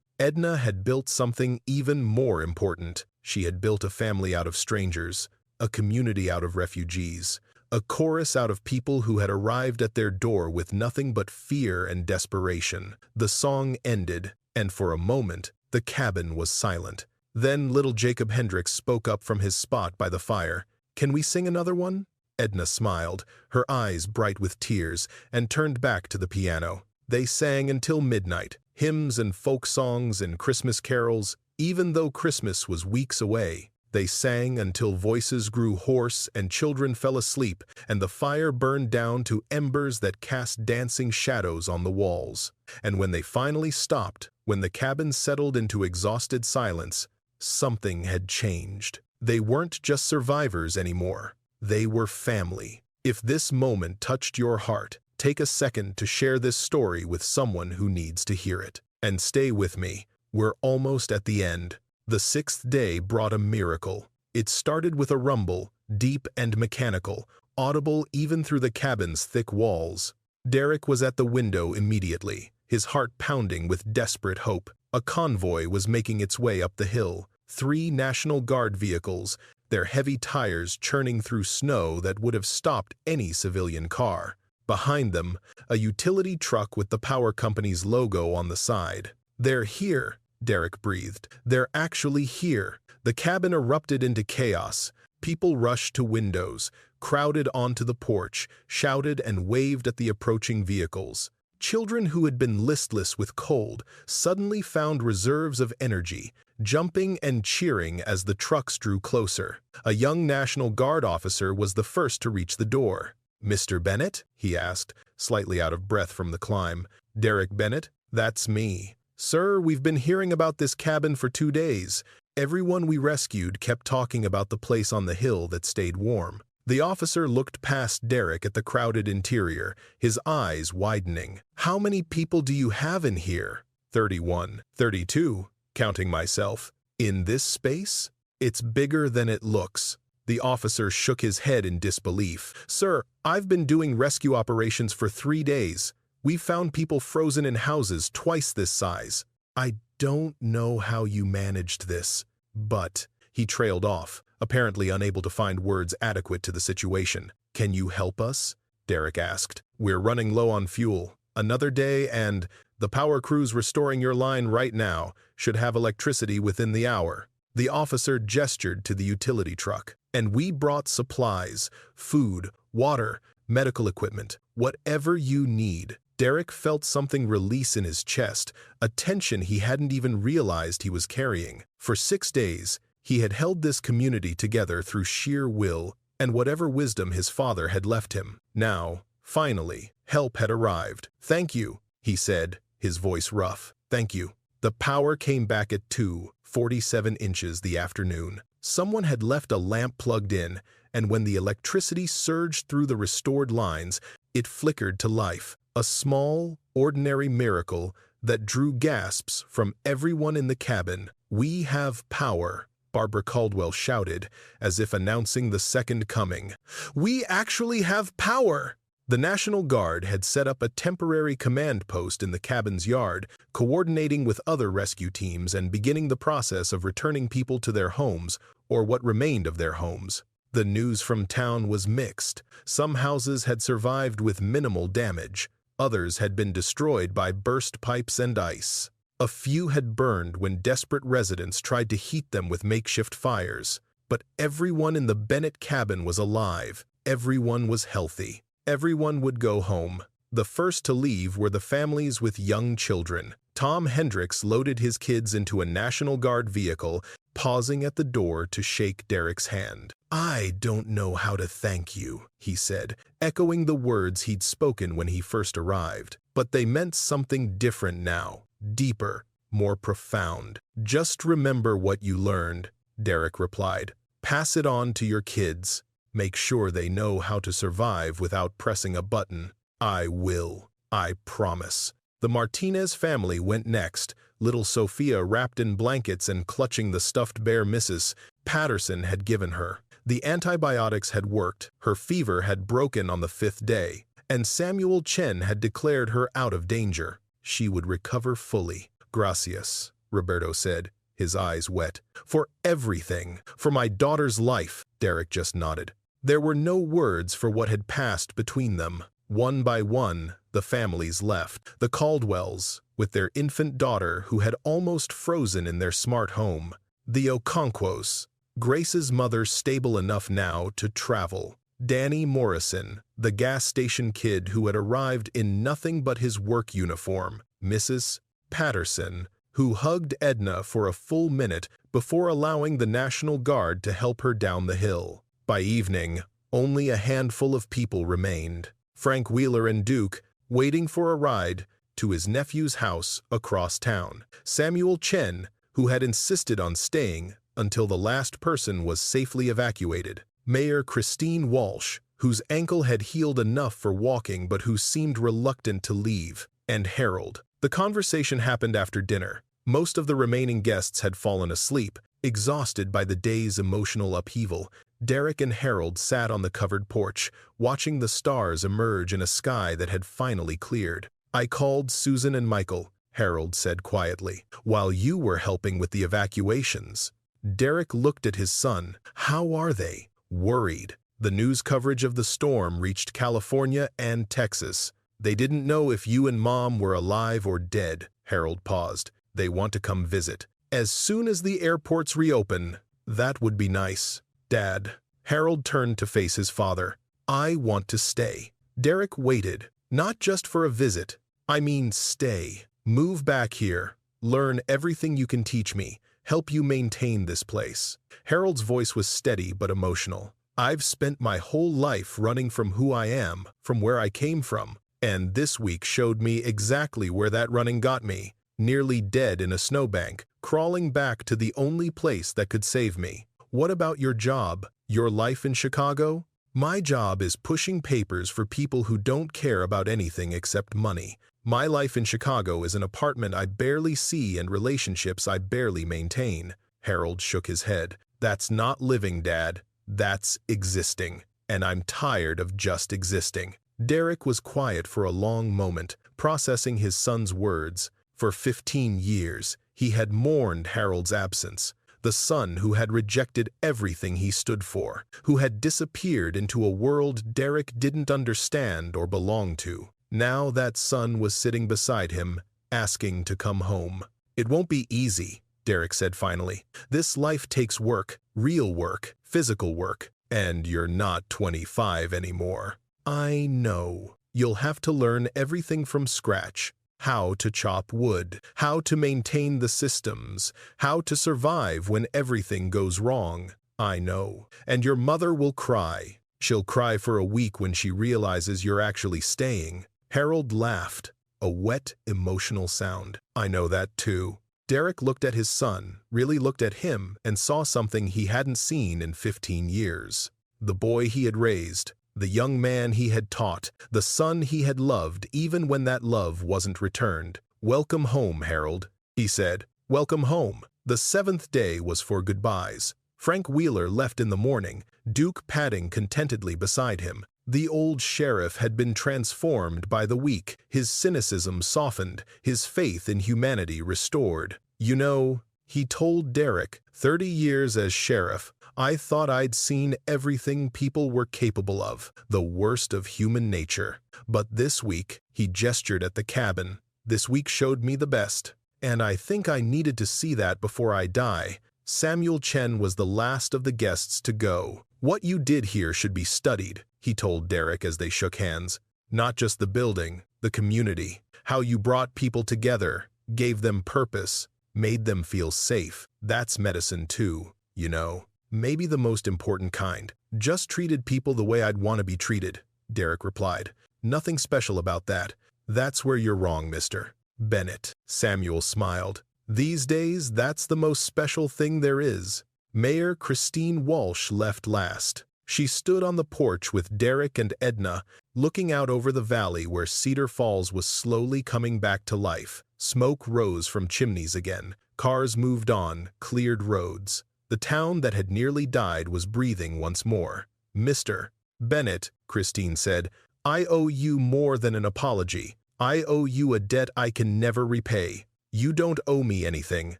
had built something even more important. She had built a family out of strangers, a community out of refugees, a chorus out of people who had arrived at their door with nothing but fear and desperation. The song ended, and for a moment, the cabin was silent. Then little Jacob Hendricks spoke up from his spot by the fire. "Can we sing another one?" Edna smiled, her eyes bright with tears, and turned back to the piano. They sang until midnight, hymns and folk songs and Christmas carols. Even though Christmas was weeks away, they sang until voices grew hoarse and children fell asleep and the fire burned down to embers that cast dancing shadows on the walls. And when they finally stopped, when the cabin settled into exhausted silence, something had changed. They weren't just survivors anymore. They were family. If this moment touched your heart, take a second to share this story with someone who needs to hear it. And stay with me. We're almost at the end. The 6th day brought a miracle. It started with a rumble, deep and mechanical, audible even through the cabin's thick walls. Derek was at the window immediately, his heart pounding with desperate hope. A convoy was making its way up the hill. 3 National Guard vehicles, their heavy tires churning through snow that would have stopped any civilian car. Behind them, a utility truck with the power company's logo on the side. "They're here," Derek breathed. "They're actually here." The cabin erupted into chaos. People rushed to windows, crowded onto the porch, shouted and waved at the approaching vehicles. Children who had been listless with cold suddenly found reserves of energy, jumping and cheering as the trucks drew closer. A young National Guard officer was the first to reach the door. "Mr. Bennett?" he asked, slightly out of breath from the climb. "Derek Bennett? That's me. Sir, we've been hearing about this cabin for 2 days. Everyone we rescued kept talking about the place on the hill that stayed warm." The officer looked past Derek at the crowded interior, his eyes widening. "How many people do you have in here?" 31, 32, counting myself. "In this space? It's bigger than it looks." The officer shook his head in disbelief. "Sir, I've been doing rescue operations for 3 days. We've found people frozen in houses twice this size. I don't know how you managed this, but..." He trailed off, apparently unable to find words adequate to the situation. "Can you help us?" Derek asked. "We're running low on fuel. Another day and the power crews restoring your line right now should have electricity within the hour." The officer gestured to the utility truck. "And we brought supplies, food, water, medical equipment, whatever you need. Derek felt something release in his chest, a tension he hadn't even realized he was carrying. For 6 days, he had held this community together through sheer will and whatever wisdom his father had left him. Now, finally, help had arrived. "Thank you," he said, his voice rough. "Thank you." The power came back at 2:47 inches the afternoon. Someone had left a lamp plugged in, and when the electricity surged through the restored lines, it flickered to life. A small, ordinary miracle that drew gasps from everyone in the cabin. "We have power," Barbara Caldwell shouted, as if announcing the second coming. "We actually have power!" The National Guard had set up a temporary command post in the cabin's yard, coordinating with other rescue teams and beginning the process of returning people to their homes, or what remained of their homes. The news from town was mixed. Some houses had survived with minimal damage. Others had been destroyed by burst pipes and ice. A few had burned when desperate residents tried to heat them with makeshift fires. But everyone in the Bennett cabin was alive. Everyone was healthy. Everyone would go home. The first to leave were the families with young children. Tom Hendricks loaded his kids into a National Guard vehicle, pausing at the door to shake Derek's hand. "I don't know how to thank you," he said, echoing the words he'd spoken when he first arrived. But they meant something different now, deeper, more profound. "Just remember what you learned," Derek replied. "Pass it on to your kids. Make sure they know how to survive without pressing a button." "I will. I promise." The Martinez family went next, little Sophia wrapped in blankets and clutching the stuffed bear Mrs. Patterson had given her. The antibiotics had worked, her fever had broken on the 5th day, and Samuel Chen had declared her out of danger. She would recover fully. "Gracias," Roberto said, his eyes wet. "For everything. For my daughter's life." Derek just nodded. There were no words for what had passed between them. One by one, the families left. The Caldwells, with their infant daughter who had almost frozen in their smart home. The Okonkwo's, Grace's mother stable enough now to travel. Danny Morrison, the gas station kid who had arrived in nothing but his work uniform. Mrs. Patterson, who hugged Edna for a full minute before allowing the National Guard to help her down the hill. By evening, only a handful of people remained. Frank Wheeler and Duke, waiting for a ride to his nephew's house across town. Samuel Chen, who had insisted on staying until the last person was safely evacuated. Mayor Christine Walsh, whose ankle had healed enough for walking but who seemed reluctant to leave. And Harold. The conversation happened after dinner. Most of the remaining guests had fallen asleep, exhausted by the day's emotional upheaval. Derek and Harold sat on the covered porch, watching the stars emerge in a sky that had finally cleared. "I called Susan and Michael," Harold said quietly, "while you were helping with the evacuations." Derek looked at his son. "How are they?" "Worried." The news coverage of the storm reached California and Texas. "They didn't know if you and Mom were alive or dead." Harold paused. "They want to come visit. As soon as the airports reopen, that would be nice." "Dad." Harold turned to face his father. "I want to stay." Derek waited, not just for a visit. "I mean stay. Move back here. Learn everything you can teach me. Help you maintain this place." Harold's voice was steady but emotional. "I've spent my whole life running from who I am, from where I came from. And this week showed me exactly where that running got me. Nearly dead in a snowbank, crawling back to the only place that could save me. What about your job? Your life in Chicago?" "My job is pushing papers for people who don't care about anything except money. My life in Chicago is an apartment I barely see and relationships I barely maintain." Harold shook his head. "That's not living, Dad. That's existing. And I'm tired of just existing." Derek was quiet for a long moment, processing his son's words. For 15 years, he had mourned Harold's absence. The son who had rejected everything he stood for, who had disappeared into a world Derek didn't understand or belong to. Now that son was sitting beside him, asking to come home. "It won't be easy," Derek said finally. "This life takes work, real work, physical work, and you're not 25 anymore." I know. You'll have to learn everything from scratch. How to chop wood, how to maintain the systems, how to survive when everything goes wrong. I know. And your mother will cry. She'll cry for a week when she realizes you're actually staying. Harold laughed, a wet, emotional sound. I know that too. Derek looked at his son, really looked at him, and saw something he hadn't seen in 15 years. The boy he had raised, the young man he had taught, the son he had loved even when that love wasn't returned. "Welcome home, Harold," he said. "Welcome home." The seventh day was for goodbyes. Frank Wheeler left in the morning, Duke padding contentedly beside him. The old sheriff had been transformed by the week, his cynicism softened, his faith in humanity restored. "You know," he told Derek, 30 years as sheriff, "I thought I'd seen everything people were capable of, the worst of human nature. But this week," he gestured at the cabin, "this week showed me the best. And I think I needed to see that before I die." Samuel Chen was the last of the guests to go. "What you did here should be studied," he told Derek as they shook hands. "Not just the building, the community. How you brought people together, gave them purpose, made them feel safe. That's medicine too, you know. Maybe the most important kind. Just treated people the way I'd want to be treated," Derek replied. "Nothing special about that. That's where you're wrong, Mr. Bennett." Samuel smiled. "These days, that's the most special thing there is." Mayor Christine Walsh left last. She stood on the porch with Derek and Edna, looking out over the valley where Cedar Falls was slowly coming back to life. Smoke rose from chimneys again. Cars moved on, cleared roads. The town that had nearly died was breathing once more. "Mr. Bennett," Christine said, "I owe you more than an apology. I owe you a debt I can never repay. You don't owe me anything."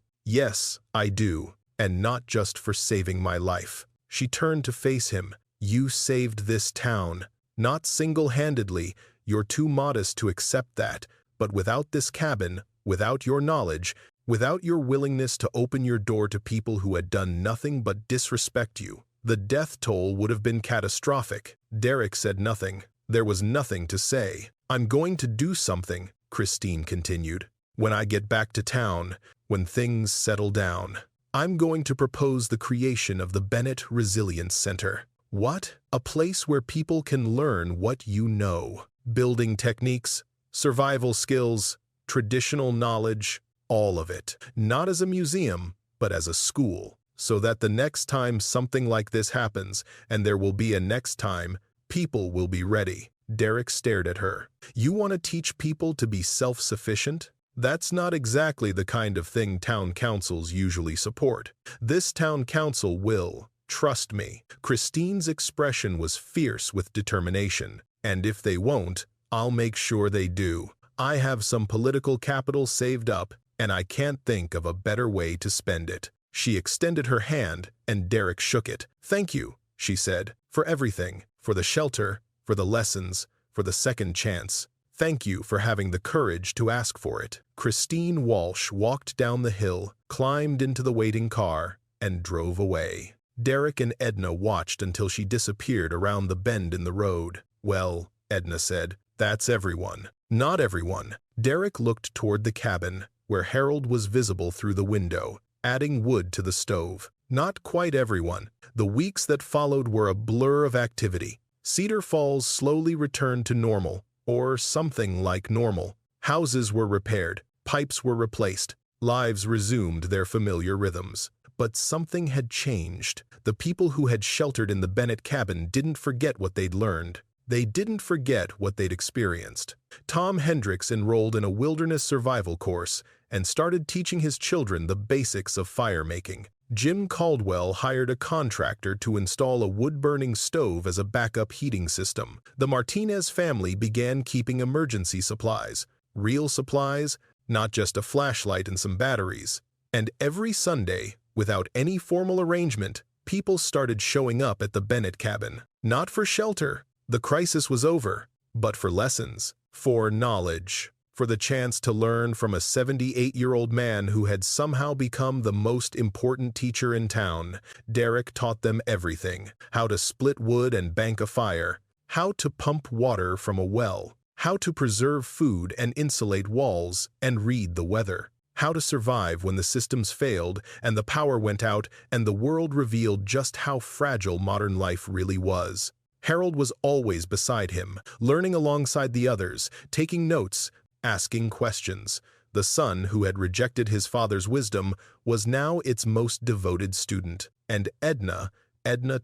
"Yes, I do, and not just for saving my life." She turned to face him. "You saved this town. Not single-handedly, you're too modest to accept that, but without this cabin, without your knowledge, without your willingness to open your door to people who had done nothing but disrespect you, the death toll would have been catastrophic." Derek said nothing. There was nothing to say. "I'm going to do something," Christine continued. "When I get back to town, when things settle down, I'm going to propose the creation of the Bennett Resilience Center." "What?" "A place where people can learn what you know. Building techniques, survival skills, traditional knowledge, all of it. Not as a museum, but as a school. So that the next time something like this happens, and there will be a next time, people will be ready." Derek stared at her. "You want to teach people to be self-sufficient? That's not exactly the kind of thing town councils usually support. This town council will, trust me." Christine's expression was fierce with determination. "And if they won't, I'll make sure they do. I have some political capital saved up, and I can't think of a better way to spend it." She extended her hand, and Derek shook it. "Thank you," she said, "for everything, for the shelter, for the lessons, for the second chance. Thank you for having the courage to ask for it." Christine Walsh walked down the hill, climbed into the waiting car, and drove away. Derek and Edna watched until she disappeared around the bend in the road. "Well," Edna said, "that's everyone." "Not everyone." Derek looked toward the cabin, where Harold was visible through the window, adding wood to the stove. "Not quite everyone." The weeks that followed were a blur of activity. Cedar Falls slowly returned to normal, or something like normal. Houses were repaired, pipes were replaced, lives resumed their familiar rhythms. But something had changed. The people who had sheltered in the Bennett cabin didn't forget what they'd learned. They didn't forget what they'd experienced. Tom Hendricks enrolled in a wilderness survival course and started teaching his children the basics of fire making. Jim Caldwell hired a contractor to install a wood-burning stove as a backup heating system. The Martinez family began keeping emergency supplies. Real supplies, not just a flashlight and some batteries. And every Sunday, without any formal arrangement, people started showing up at the Bennett cabin. Not for shelter, the crisis was over, but for lessons, for knowledge, for the chance to learn from a 78-year-old man who had somehow become the most important teacher in town. Derek taught them everything: how to split wood and bank a fire, how to pump water from a well, how to preserve food and insulate walls and read the weather, how to survive when the systems failed and the power went out and the world revealed just how fragile modern life really was. Harold was always beside him, learning alongside the others, taking notes, asking questions. The son who had rejected his father's wisdom was now its most devoted student. And Edna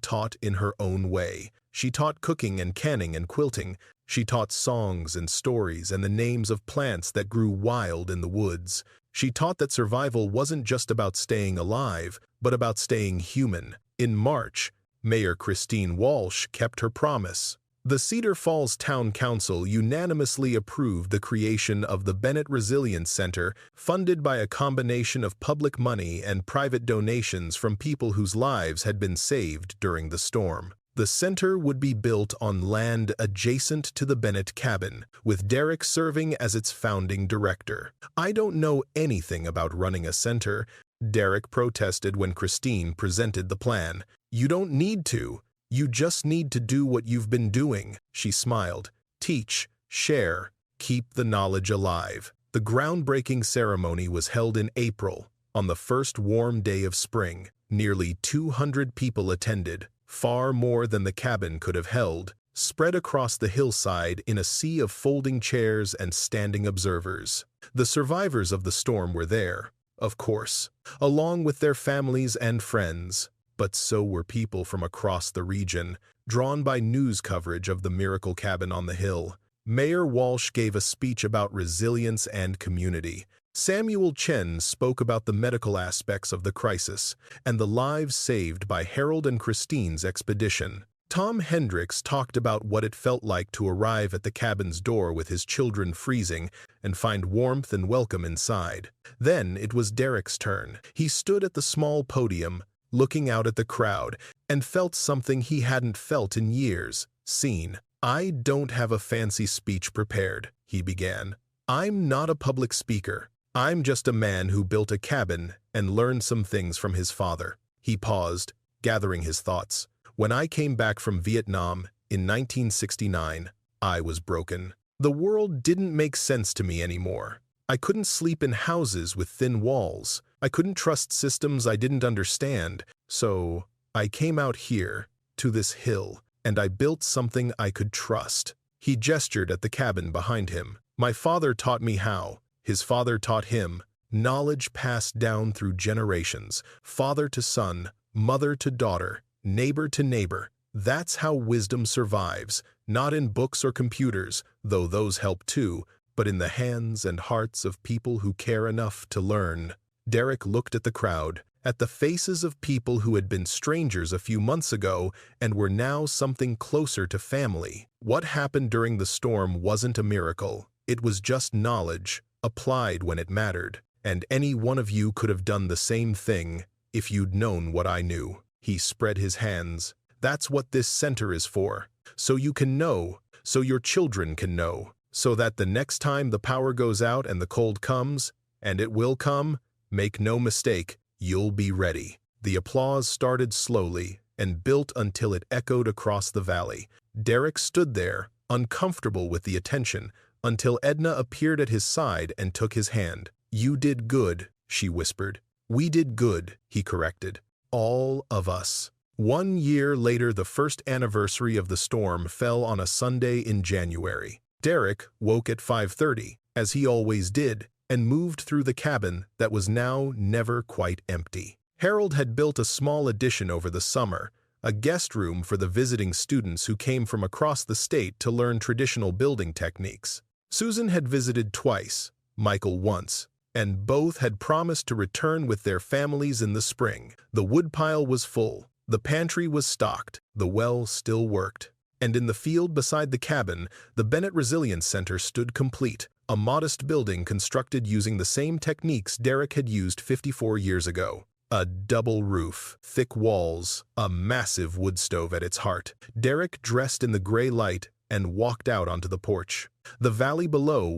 taught in her own way. She taught cooking and canning and quilting. She taught songs and stories and the names of plants that grew wild in the woods. She taught that survival wasn't just about staying alive, but about staying human. In March, Mayor Christine Walsh kept her promise. The Cedar Falls Town Council unanimously approved the creation of the Bennett Resilience Center, funded by a combination of public money and private donations from people whose lives had been saved during the storm. The center would be built on land adjacent to the Bennett cabin, with Derek serving as its founding director. "I don't know anything about running a center," Derek protested when Christine presented the plan. "You don't need to. You just need to do what you've been doing," she smiled. "Teach, share, keep the knowledge alive." The groundbreaking ceremony was held in April, on the first warm day of spring. Nearly 200 people attended, far more than the cabin could have held, spread across the hillside in a sea of folding chairs and standing observers. The survivors of the storm were there, of course, along with their families and friends. But so were people from across the region, drawn by news coverage of the miracle cabin on the hill. Mayor Walsh gave a speech about resilience and community. Samuel Chen spoke about the medical aspects of the crisis and the lives saved by Harold and Christine's expedition. Tom Hendricks talked about what it felt like to arrive at the cabin's door with his children freezing and find warmth and welcome inside. Then it was Derek's turn. He stood at the small podium, looking out at the crowd, and felt something he hadn't felt in years, seen. "I don't have a fancy speech prepared," he began. "I'm not a public speaker. I'm just a man who built a cabin and learned some things from his father." He paused, gathering his thoughts. "When I came back from Vietnam in 1969, I was broken. The world didn't make sense to me anymore. I couldn't sleep in houses with thin walls. I couldn't trust systems I didn't understand. So I came out here, to this hill, and I built something I could trust." He gestured at the cabin behind him. "My father taught me how. His father taught him. Knowledge passed down through generations, father to son, mother to daughter, neighbor to neighbor. That's how wisdom survives, not in books or computers, though those help too, but in the hands and hearts of people who care enough to learn." Derek looked at the crowd, at the faces of people who had been strangers a few months ago and were now something closer to family. What happened during the storm wasn't a miracle. It was just knowledge, applied when it mattered. And any one of you could have done the same thing if you'd known what I knew. He spread his hands. "That's what this center is for. So you can know, so your children can know, so that the next time the power goes out and the cold comes, and it will come, make no mistake, you'll be ready." The applause started slowly and built until it echoed across the valley. Derek stood there, uncomfortable with the attention, until Edna appeared at his side and took his hand. "You did good," she whispered. "We did good," he corrected. "All of us." 1 year later, the first anniversary of the storm fell on a Sunday in January. Derek woke at 5:30, as he always did, and moved through the cabin that was now never quite empty. Harold had built a small addition over the summer, a guest room for the visiting students who came from across the state to learn traditional building techniques. Susan had visited twice, Michael once, and both had promised to return with their families in the spring. The woodpile was full, the pantry was stocked, the well still worked. And in the field beside the cabin, the Bennett Resilience Center stood complete, a modest building constructed using the same techniques Derek had used 54 years ago. A double roof, thick walls, a massive wood stove at its heart. Derek dressed in the gray light and walked out onto the porch. The valley below